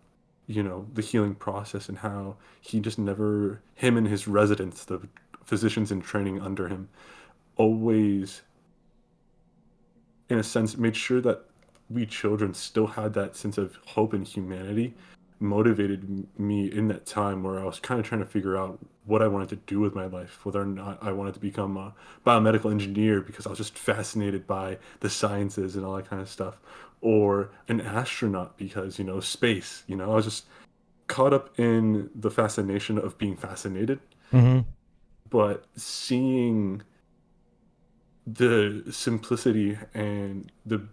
the healing process, and how he just never, him and his residents, the physicians in training under him, always, in a sense, made sure that we children still had that sense of hope and humanity, motivated me in that time where I was kind of trying to figure out what I wanted to do with my life, whether or not I wanted to become a biomedical engineer because I was just fascinated by the sciences and all that kind of stuff, or an astronaut because, space, I was just caught up in the fascination of being fascinated. Mm-hmm. But seeing the simplicity and the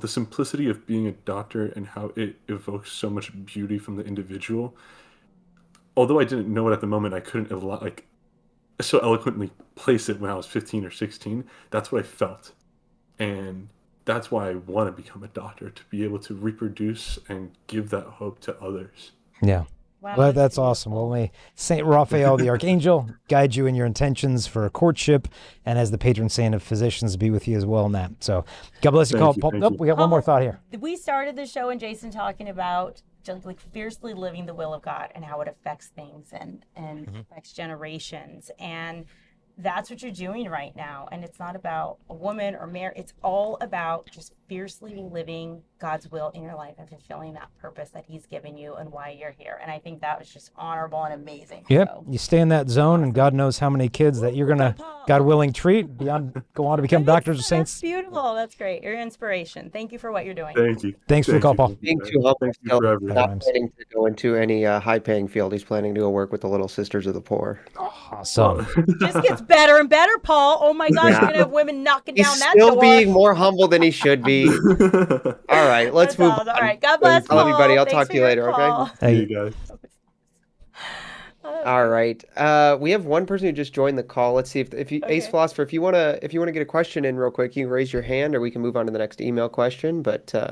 simplicity of being a doctor and how it evokes so much beauty from the individual. Although I didn't know it at the moment, I couldn't so eloquently place it when I was 15 or 16. That's what I felt. And that's why I want to become a doctor, to be able to reproduce and give that hope to others. Yeah. Wow, Well, that's awesome. Well, may Saint Raphael the Archangel guide you in your intentions for courtship, and as the patron saint of physicians, be with you as well in that. So God bless you, Thank Paul. you, Paul. thank you. We got one more thought here. We started the show and Jason talking about just like fiercely living the will of God and how it affects things and affects generations. And that's what you're doing right now. And it's not about a woman or marriage. It's all about just fiercely living God's will in your life and fulfilling that purpose that he's given you and why you're here. And I think that was just honorable and amazing. Yep. So, You stay in that zone, and God knows how many kids that you're going to, God willing, treat, go on to become doctors or that's saints. beautiful. That's great. You're an inspiration. Thank you for what you're doing. Thank you. Thanks for the call, Paul. Being too humble, Thank you still for everything. not planning to go into any high-paying field. He's planning to go work with the Little Sisters of the Poor. Awesome. Just gets better and better, Paul. Oh my gosh, Yeah. you're gonna have women knocking He's down that still door. being more humble than he should be. All right, let's That's move awesome. on. All right, God bless I love Paul. you, buddy. I'll Thanks talk for to you your later, okay? call. See you Hey, guys. All right. We have one person who just joined the call. Let's see if you Ace Okay. Philosopher, if you wanna get a question in real quick, you can raise your hand, or we can move on to the next email question. But give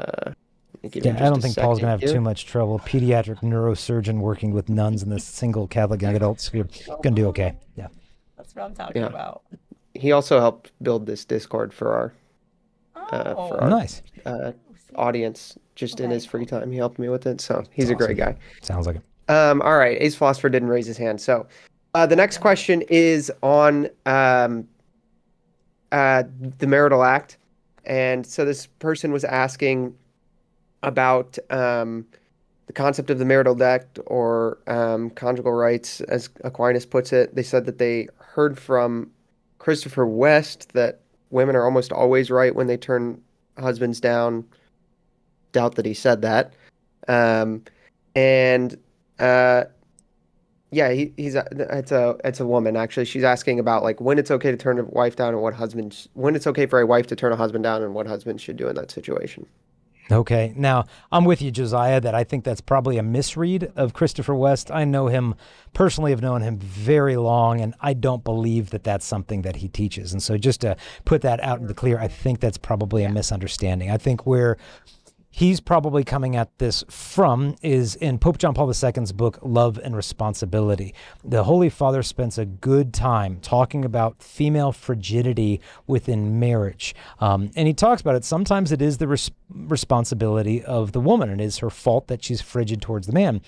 me yeah, I just don't a think Paul's going to have second too here. much trouble. Pediatric neurosurgeon working with nuns in this single Catholic young adults. You're going to do okay. Yeah. That's what I'm talking Yeah. about. He also helped build this Discord for our Oh, for our Nice. audience just in Okay, his free cool. time. He helped me with it, so he's a That's great guy. Sounds like it. All right, Ace Philosopher didn't raise his hand. So the next question is on the marital act. And so this person was asking about the concept of the marital act, or conjugal rights, as Aquinas puts it. They said that they heard from Christopher West that women are almost always right when they turn husbands down. Doubt that he said that. And yeah, it's a woman actually. She's asking about like when it's okay to turn a wife down, and when it's okay for a wife to turn a husband down, and what husbands should do in that situation. Okay. Now, I'm with you, Josiah, that I think that's probably a misread of Christopher West. I know him personally, have known him very long, and I don't believe that that's something that he teaches. And so just to put that out in the clear, I think that's probably a misunderstanding. I think where he's probably coming at this from is in Pope John Paul II's book, Love and Responsibility. The Holy Father spends a good time talking about female frigidity within marriage. And he talks about it. Sometimes it is the responsibility of the woman, and it is her fault that she's frigid towards the man.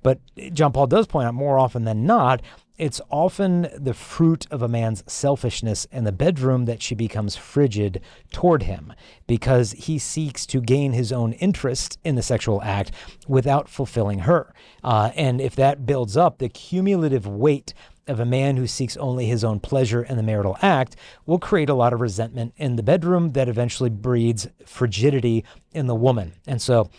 But John Paul does point out more often than not, it's often the fruit of a man's selfishness in the bedroom that she becomes frigid toward him because he seeks to gain his own interest in the sexual act without fulfilling her. And if that builds up, the cumulative weight of a man who seeks only his own pleasure in the marital act will create a lot of resentment in the bedroom that eventually breeds frigidity in the woman. And so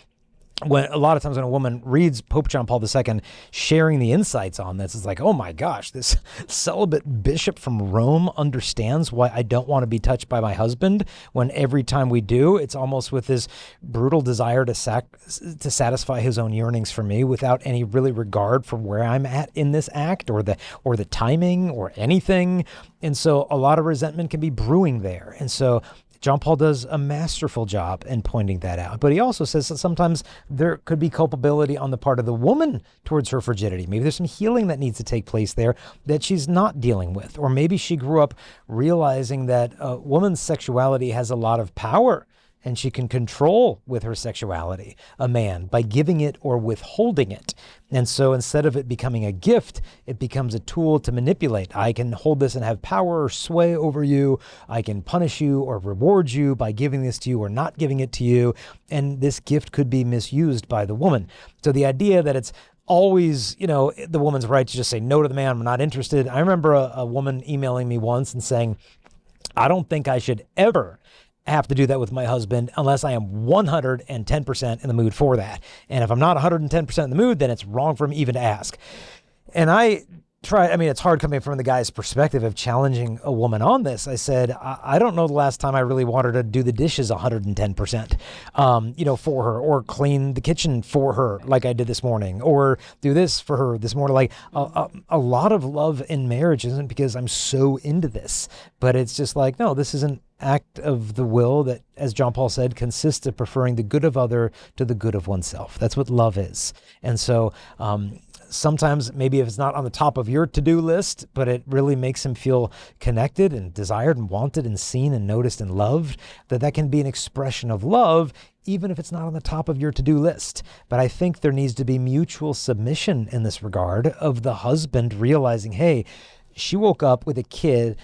when a lot of times when a woman reads Pope John Paul II sharing the insights on this, it's like, oh my gosh, this celibate bishop from Rome understands why I don't want to be touched by my husband, when every time we do, it's almost with this brutal desire to satisfy his own yearnings for me without any really regard for where I'm at in this act or the timing or anything. And so a lot of resentment can be brewing there. And so John Paul does a masterful job in pointing that out. But he also says that sometimes there could be culpability on the part of the woman towards her frigidity. Maybe there's some healing that needs to take place there that she's not dealing with. Or maybe she grew up realizing that a woman's sexuality has a lot of power and she can control with her sexuality a man by giving it or withholding it. And so instead of it becoming a gift, it becomes a tool to manipulate. I can hold this and have power or sway over you. I can punish you or reward you by giving this to you or not giving it to you. And this gift could be misused by the woman. So the idea that it's always, the woman's right to just say no to the man, I'm not interested. I remember a woman emailing me once and saying, I don't think I should ever have to do that with my husband unless I am 110% in the mood for that. And if I'm not 110% in the mood, then it's wrong for me even to ask. And it's hard coming from the guy's perspective of challenging a woman on this. I said, I don't know the last time I really wanted to do the dishes 110%, for her, or clean the kitchen for her like I did this morning, or do this for her this morning. Like a lot of love in marriage isn't because I'm so into this, but it's just like, no, this is an act of the will that, as John Paul said, consists of preferring the good of other to the good of oneself. That's what love is. And so, sometimes maybe if it's not on the top of your to-do list, but it really makes him feel connected and desired and wanted and seen and noticed and loved, that can be an expression of love, even if it's not on the top of your to-do list. But I think there needs to be mutual submission in this regard of the husband realizing, hey, she woke up with a kid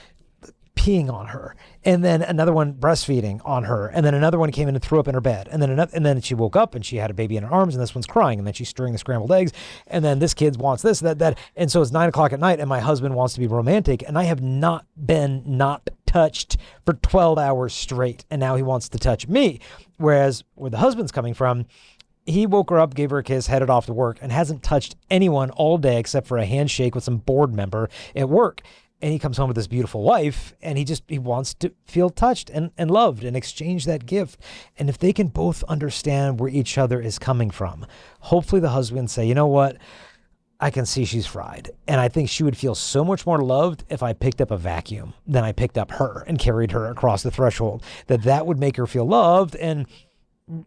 peeing on her, and then another one breastfeeding on her, and then another one came in and threw up in her bed, and then she woke up and she had a baby in her arms, and this one's crying, and then she's stirring the scrambled eggs, and then this kid wants this, that, and so it's 9 o'clock at night, and my husband wants to be romantic, and I have not been not touched for 12 hours straight, and now he wants to touch me. Whereas where the husband's coming from, he woke her up, gave her a kiss, headed off to work, and hasn't touched anyone all day except for a handshake with some board member at work. And he comes home with this beautiful wife, and he wants to feel touched and loved and exchange that gift. And if they can both understand where each other is coming from, hopefully the husband say, you know what? I can see she's fried. And I think she would feel so much more loved if I picked up a vacuum than I picked up her and carried her across the threshold, that would make her feel loved. And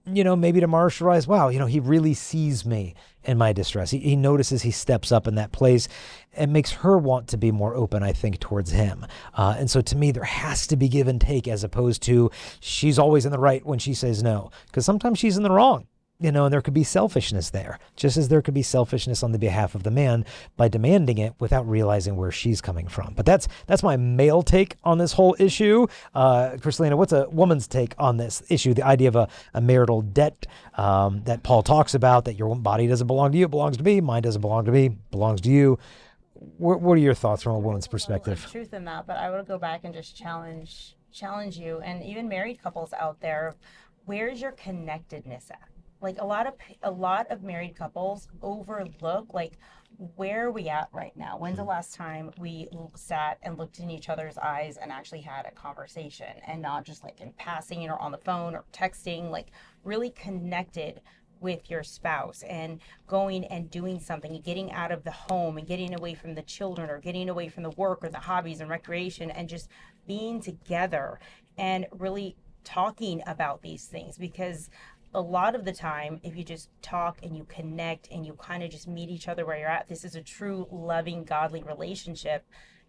maybe tomorrow she'll realize, wow, he really sees me in my distress. He notices, he steps up in that place and makes her want to be more open, I think, towards him. And so to me, there has to be give and take, as opposed to she's always in the right when she says no, because sometimes she's in the wrong. And there could be selfishness there, just as there could be selfishness on the behalf of the man by demanding it without realizing where she's coming from. But that's my male take on this whole issue. Crystalina, what's a woman's take on this issue? The idea of a marital debt that Paul talks about, that your body doesn't belong to you, it belongs to me. Mine doesn't belong to me, it belongs to you. What are your thoughts from a woman's perspective? There's truth in that, but I would go back and just challenge you, and even married couples out there. Where's your connectedness at? Like a lot of married couples overlook, like, where are we at right now? When's the last time we sat and looked in each other's eyes and actually had a conversation, and not just like in passing or on the phone or texting, like really connected with your spouse and going and doing something and getting out of the home and getting away from the children or getting away from the work or the hobbies and recreation, and just being together and really talking about these things. Because a lot of the time, if you just talk and you connect and you kind of just meet each other where you're at, this is a true loving, godly relationship,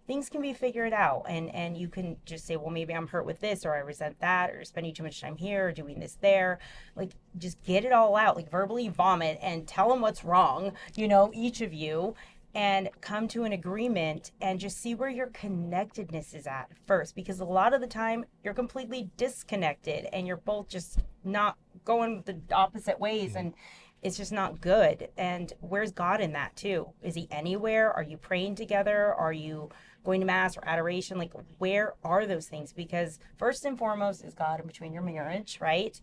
things can be figured out. And you can just say, well, maybe I'm hurt with this, or I resent that, or spending too much time here, or doing this there. Like, just get it all out, like verbally vomit and tell them what's wrong, each of you, and come to an agreement and just see where your connectedness is at first, because a lot of the time you're completely disconnected and you're both just not going the opposite ways, and it's just not good. And where's God in that too? Is he anywhere? Are you praying together? Are you going to mass or adoration? Like, where are those things? Because first and foremost is God in between your marriage, right?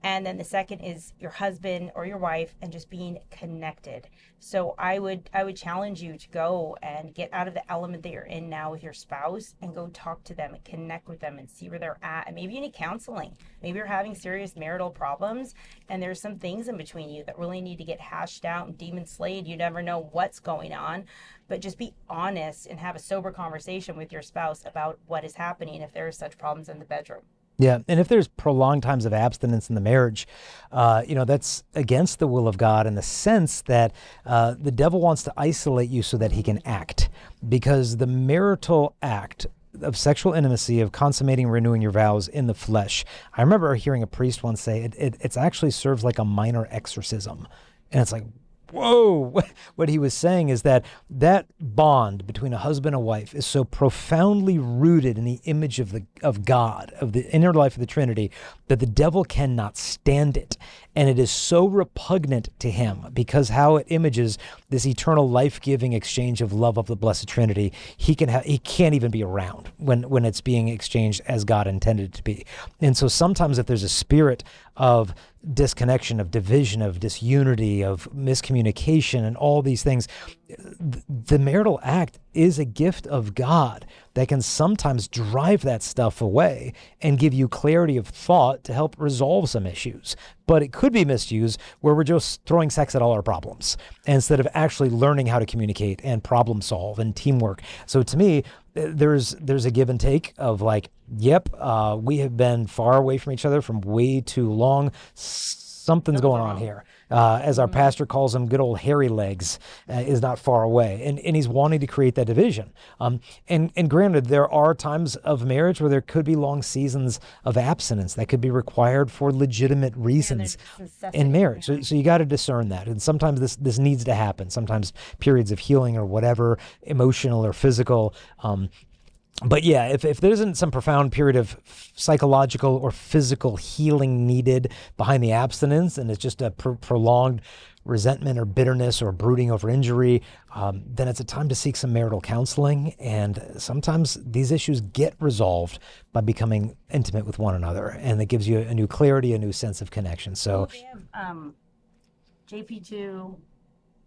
And then the second is your husband or your wife, and just being connected. So I would challenge you to go and get out of the element that you're in now with your spouse, and go talk to them and connect with them and see where they're at. And maybe you need counseling. Maybe you're having serious marital problems and there's some things in between you that really need to get hashed out and demon slayed. You never know what's going on, but just be honest and have a sober conversation with your spouse about what is happening if there are such problems in the bedroom. Yeah, and if there's prolonged times of abstinence in the marriage, that's against the will of God, in the sense that the devil wants to isolate you so that he can act, because the marital act of sexual intimacy, of consummating, renewing your vows in the flesh. I remember hearing a priest once say it's actually serves like a minor exorcism, and it's like, whoa. What he was saying is that bond between a husband and wife is so profoundly rooted in the image of God, of the inner life of the Trinity, that the devil cannot stand it. And it is so repugnant to him, because how it images this eternal life-giving exchange of love of the Blessed Trinity. He can't even be around when it's being exchanged as God intended it to be. And so sometimes if there's a spirit of disconnection, of division, of disunity, of miscommunication, and all these things, the marital act is a gift of God that can sometimes drive that stuff away and give you clarity of thought to help resolve some issues. But it could be misused where we're just throwing sex at all our problems instead of actually learning how to communicate and problem solve and teamwork. So to me, there's a give and take of like, yep, we have been far away from each other from way too long. Something's going on here. As our pastor calls him, good old hairy legs is not far away. And he's wanting to create that division. And granted, there are times of marriage where there could be long seasons of abstinence that could be required for legitimate reasons in marriage. So you got to discern that. And sometimes this needs to happen. Sometimes periods of healing or whatever, emotional or physical. But yeah, if there isn't some profound period of psychological or physical healing needed behind the abstinence, and it's just a prolonged resentment or bitterness or brooding over injury, then it's a time to seek some marital counseling. And sometimes these issues get resolved by becoming intimate with one another, and it gives you a new clarity, a new sense of connection. So they have JP2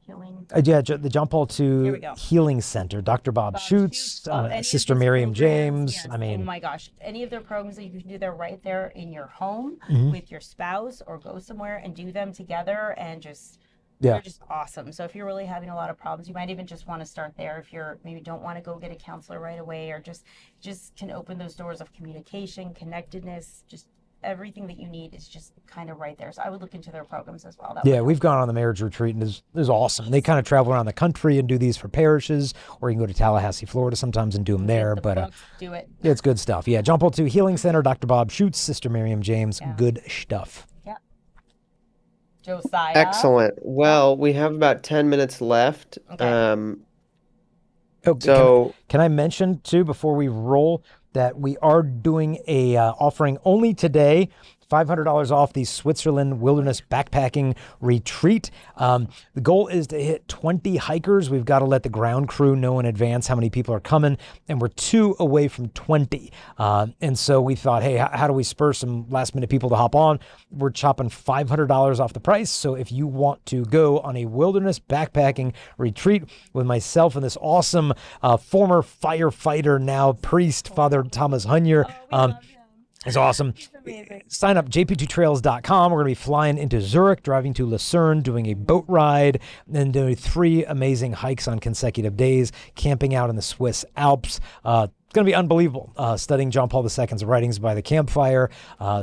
healing. The John Paul Here II we go. Healing Center, Dr. Bob Schutz, Any of Sister these Miriam programs, James. yes. I mean, oh my gosh, any of their programs that you can do there right there in your home with your spouse, or go somewhere and do them together, and just they're just awesome. So if you're really having a lot of problems, you might even just want to start there. If you're maybe don't want to go get a counselor right away, or just can open those doors of communication, connectedness, just everything that you need is just kind of right there. So I would look into their programs as well. We've gone on the marriage retreat, and it was awesome. They kind of travel around the country and do these for parishes, or you can go to Tallahassee, Florida sometimes and do them there. But do it. It's good stuff. Yeah, John Paul II Healing Center, Dr. Bob Schutz, Sister Miriam James, good stuff. Yeah. Josiah. Excellent. Well, we have about 10 minutes left. Okay. Can I mention too, before we roll, that we are doing a offering only today, $500 off the Switzerland Wilderness Backpacking Retreat. The goal is to hit 20 hikers. We've got to let the ground crew know in advance how many people are coming, and we're 2 away from 20. And so we thought, hey, how do we spur some last minute people to hop on? We're chopping $500 off the price. So if you want to go on a wilderness backpacking retreat with myself and this awesome former firefighter, now priest, Father Thomas Hunyer, it's awesome. Sign up jp2trails.com. We're going to be flying into Zurich, driving to Lucerne, doing a boat ride, then doing 3 amazing hikes on consecutive days, camping out in the Swiss Alps. It's going to be unbelievable, studying John Paul II's writings by the campfire.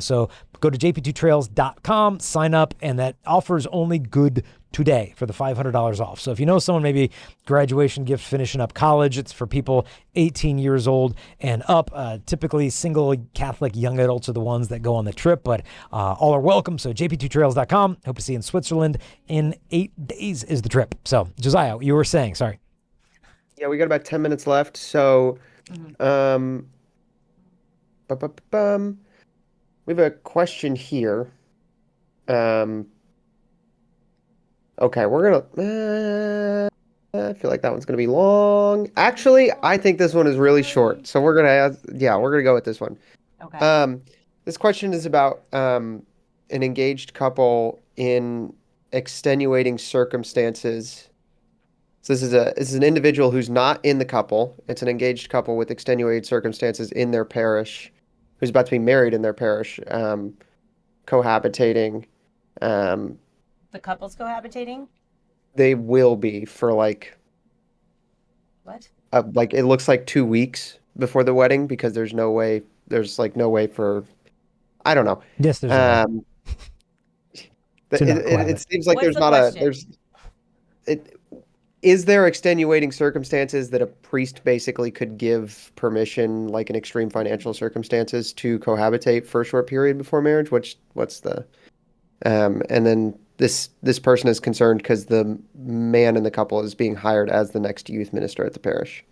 So go to jp2trails.com, sign up, and that offer is only good today for the $500 off. So if you know someone, maybe graduation gift, finishing up college, it's for people 18 years old and up. Typically single Catholic young adults are the ones that go on the trip, but all are welcome. So jp2trails.com. Hope to see you in Switzerland in 8 days is the trip. So Josiah, you were saying, sorry. Yeah, we got about 10 minutes left. So, Mhm. um, bum. We have a question here. Um, okay, I feel like that one's gonna be long. Actually, I think this one is really short. So we're gonna go with this one. Okay. Um, this question is about an engaged couple in extenuating circumstances. So this is an individual who's not in the couple. It's an engaged couple with extenuating circumstances in their parish, who's about to be married in their parish, cohabitating. Um, The couple's cohabitating? they will be for What? like it looks like 2 weeks before the wedding because there's like no way for I don't know. Yes, there's a way Um, to not it cohabit. seems like What's there's the not a question? there's it is there extenuating circumstances that a priest basically could give permission, like in extreme financial circumstances, to cohabitate for a short period before marriage? What's the and then this person is concerned because the man in the couple is being hired as the next youth minister at the parish.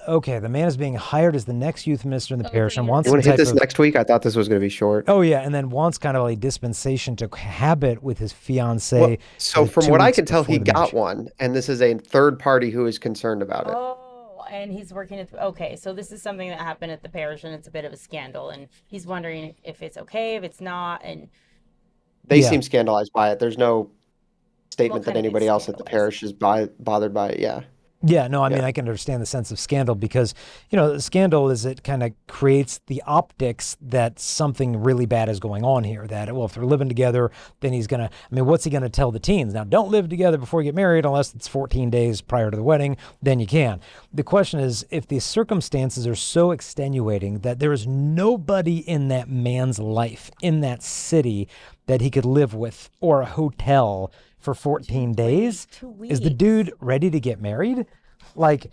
Okay, the man is being hired as the next youth minister in the Oh, it's parish a and You wants want some to hit type this of next week? I thought this was going to be short. oh yeah, and then wants kind of a dispensation to cohabit with his Well, fiancee so from two what I weeks can tell, before he the got marriage. one, and this is a third party who is concerned about it. Oh, and he's working at okay, so this is something that happened at the parish and it's a bit of a scandal and he's wondering if it's okay, if it's not, and They Yeah. seem scandalized by it. There's no what statement that kind of gets anybody else at the scandalized. parish is bothered by it. Yeah, Yeah, no, I yeah. mean, I can understand the sense of scandal because, the scandal is it kind of creates the optics that something really bad is going on here. That, well, if they're living together, then what's he going to tell the teens? Now, don't live together before you get married unless it's 14 days prior to the wedding, then you can. The question is if the circumstances are so extenuating that there is nobody in that man's life, in that city, that he could live with or a hotel for 14 days, Two is the weeks. dude ready to get married? Like,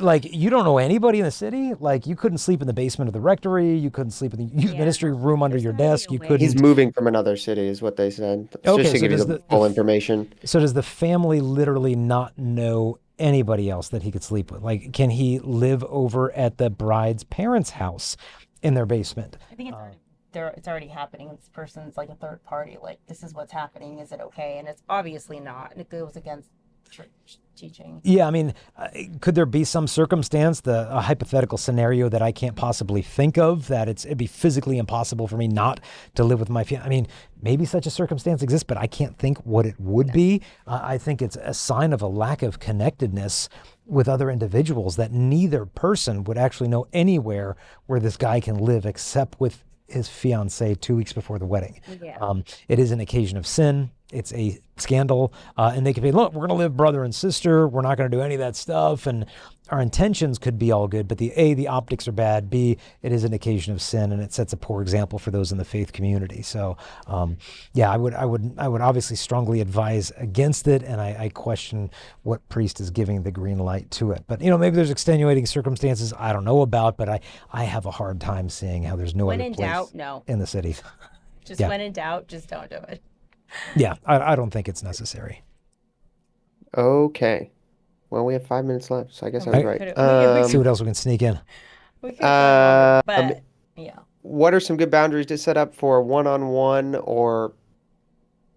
like you don't know anybody in the city. Like you couldn't sleep in the basement of the rectory. You couldn't sleep in the youth Yeah, ministry room under there's your gotta be desk. a You He's way. couldn't. moving from another city, is what they said. It's just Okay, to so give you does the full information. so does the family literally not know anybody else that he could sleep with? Like, can he live over at the bride's parents' house in their basement? I think it's already there. It's already happening. This person's like a third party. Like this is what's happening. Is it okay? And it's obviously not. And it goes against church teaching. Yeah, I mean, could there be some circumstance, a hypothetical scenario that I can't possibly think of, that it'd be physically impossible for me not to live with my fiance? I mean, maybe such a circumstance exists, but I can't think what it would be. I think it's a sign of a lack of connectedness with other individuals that neither person would actually know anywhere where this guy can live except with his fiancee 2 weeks before the wedding. Yeah. It is an occasion of sin. It's a scandal. And they could be, look, we're going to live brother and sister. We're not going to do any of that stuff. And our intentions could be all good, but the optics are bad. B, it is an occasion of sin, and it sets a poor example for those in the faith community. So, yeah, I would obviously strongly advise against it, and I question what priest is giving the green light to it. But maybe there's extenuating circumstances I don't know about, but I have a hard time seeing how there's no When other in place doubt, no. in the city. Just Yeah. when in doubt, just don't do it. Yeah, I don't think it's necessary. Okay. Well, we have 5 minutes left, so I guess I We was I right. could see what else we can sneak in. we could have gone longer, Um, but yeah. what are some good boundaries to set up for one-on-one or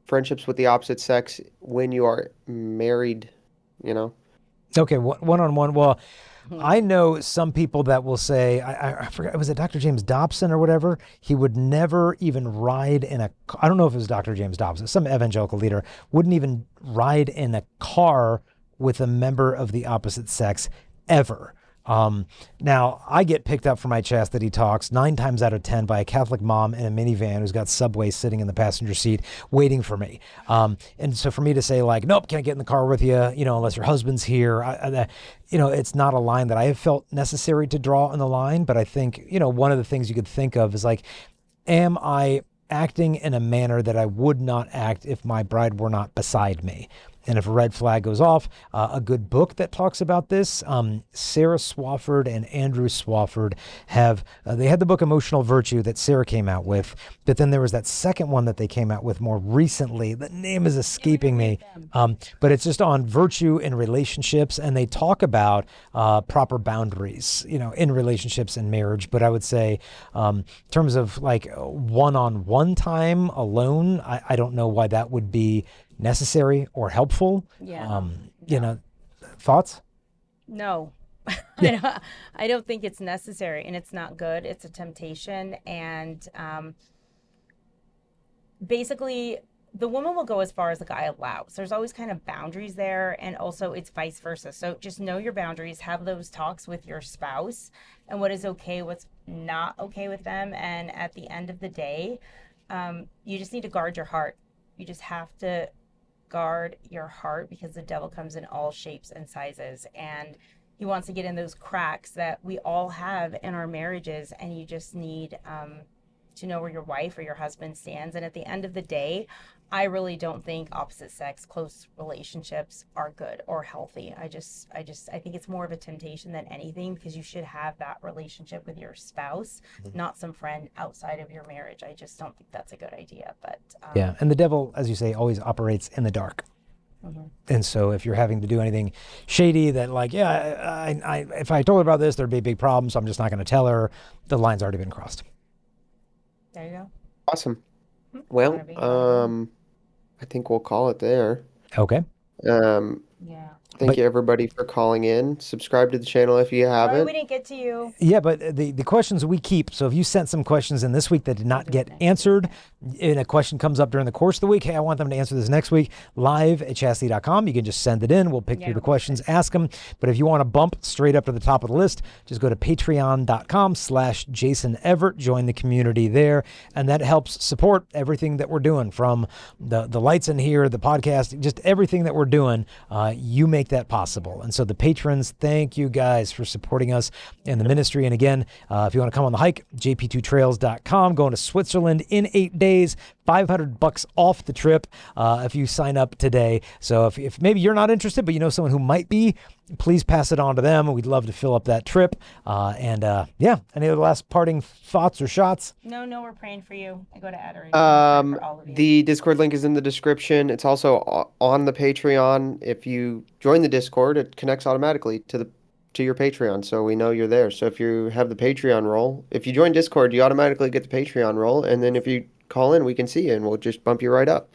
friendships with the opposite sex when you are married, you know? Okay, one on one. Well, I know some people that will say, I forgot, was it Dr. James Dobson or whatever? He would never even ride in I don't know if it was Dr. James Dobson, some evangelical leader, wouldn't even ride in a car with a member of the opposite sex ever. Now, I get picked up for my chastity talks 9 times out of 10 by a Catholic mom in a minivan who's got Subway sitting in the passenger seat waiting for me. And so for me to say like, nope, can't get in the car with you, unless your husband's here, it's not a line that I have felt necessary to draw on the line. But I think, one of the things you could think of is like, am I acting in a manner that I would not act if my bride were not beside me? And if a red flag goes off, a good book that talks about this, Sarah Swafford and Andrew Swafford have, they had the book Emotional Virtue that Sarah came out with, but then there was that second one that they came out with more recently. The name is escaping me, but it's just on virtue in relationships, and they talk about proper boundaries, in relationships and marriage. But I would say, in terms of like one-on-one time alone, I don't know why that would be necessary or helpful. Thoughts? No. I don't think it's necessary, and it's not good. It's a temptation, and basically the woman will go as far as the guy allows. There's always kind of boundaries there, and also it's vice versa. So just know your boundaries, have those talks with your spouse, and what is okay, what's not okay with them. And at the end of the day, you just need to guard your heart. You just have to guard your heart, because the devil comes in all shapes and sizes, and he wants to get in those cracks that we all have in our marriages. And you just need to know where your wife or your husband stands. And at the end of the day, I really don't think opposite sex close relationships are good or healthy. I think it's more of a temptation than anything, because you should have that relationship with your spouse, not some friend outside of your marriage. I just don't think that's a good idea. But yeah, and the devil, as you say, always operates in the dark. And so if you're having to do anything shady that, like, if I told her about this, there'd be a big problem, so I'm just not going to tell her, the line's already been crossed. There you go. Awesome. Well, I think we'll call it there. Okay. Yeah. Thank you, everybody, for calling in. Subscribe to the channel if you Sorry haven't. we didn't get to you. Yeah, but the questions we keep, so if you sent some questions in this week that did not get answered, and a question comes up during the course of the week, hey, I want them to answer this next week, live@chastity.com. You can just send it in. We'll pick through the questions, ask them. But if you want to bump straight up to the top of the list, just go to patreon.com/Jason Everett. Join the community there. And that helps support everything that we're doing, from the lights in here, the podcast, just everything that we're doing. You make that possible. And so the patrons, thank you guys for supporting us in the ministry. And again, if you want to come on the hike, jp2trails.com, going to Switzerland in 8 days, $500 off the trip if you sign up today. So if maybe you're not interested, but you know someone who might be, please pass it on to them. We'd love to fill up that trip. Any other last parting thoughts or shots? No, we're praying for you. I go to adoration for all of you. The Discord link is in the description. It's also on the Patreon. If you join the Discord, it connects automatically to your Patreon, so we know you're there. So if you have the Patreon role, if you join Discord, you automatically get the Patreon role, and then if you call in, we can see you, and we'll just bump you right up.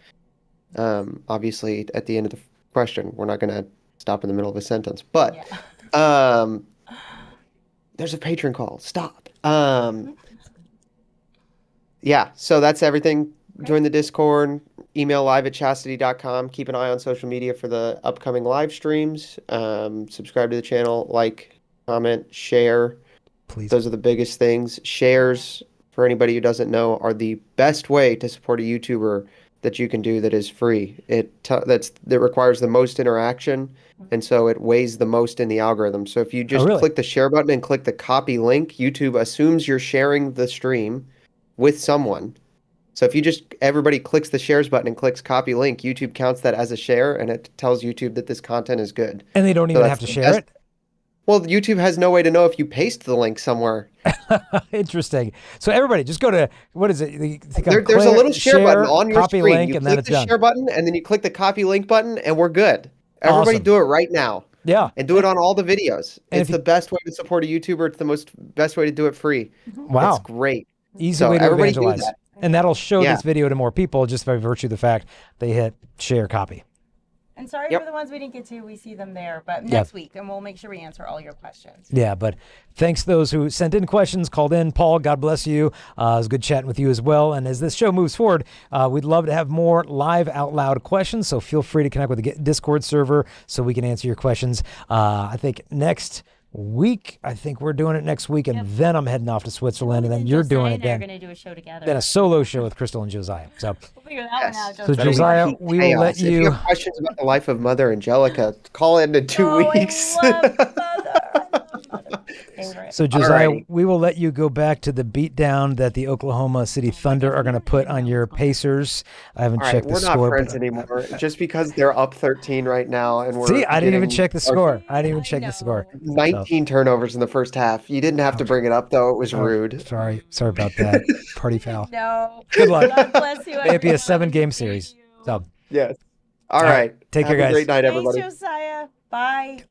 Obviously, at the end of the question, we're not going to stop in the middle of a sentence, but there's a patron call. Stop. Yeah, so that's everything. Join the Discord, email live@chastity.com. Keep an eye on social media for the upcoming live streams. Subscribe to the channel, like, comment, share. Please. Those are the biggest things. Shares, for anybody who doesn't know, are the best way to support a YouTuber that you can do that is free. That requires the most interaction, and so it weighs the most in the algorithm. So if you just click the share button and click the copy link, YouTube assumes you're sharing the stream with someone. So if everybody clicks the shares button and clicks copy link, YouTube counts that as a share, and it tells YouTube that this content is good. And they don't even have to share it? Well, YouTube has no way to know if you paste the link somewhere. Interesting. So everybody, just go to, what is it? There's a little share button on your copy screen. Link, you and click then it's the done. share button, and then you click the copy link button, and we're good. Everybody Awesome. do it right now. Yeah. And do it on all the videos. And it's the best way to support a YouTuber. It's the best way to do it free. Wow. It's great. Easy way to everybody do evangelize. that. And that'll show this video to more people just by virtue of the fact they hit share copy. And sorry for the ones we didn't get to. We see them there, but next week, and we'll make sure we answer all your questions. Yeah, but thanks to those who sent in questions, called in. Paul, God bless you. It was good chatting with you as well. And as this show moves forward, we'd love to have more live out loud questions. So feel free to connect with the Discord server so we can answer your questions. I think next week, we're doing it next week, and then I'm heading off to Switzerland, and then you're doing it then. We're going to do a show together. Then a solo show with Crystal and Josiah. So we'll figure that one out. So Josiah, we will let you. If you have questions about the life of Mother Angelica, call in 2 weeks. I love Mother. favorite. So Josiah, Alrighty. we will let you go back to the beatdown that the Oklahoma City Thunder are going to put on your Pacers. I haven't All right, checked the we're not score, friends but anymore. Just because they're up 13 right now and see, we're I didn't even getting check the score. I didn't even check the score. So, 19 turnovers in the first half. You didn't have to bring it up though. It was oh, rude. sorry about that. Party foul. No. Good luck. God bless you. May it be a everyone. 7-game Thank series. you. So, Yes. All right. right. Take care, Have a guys. great night, Thanks, everybody. Josiah. Bye.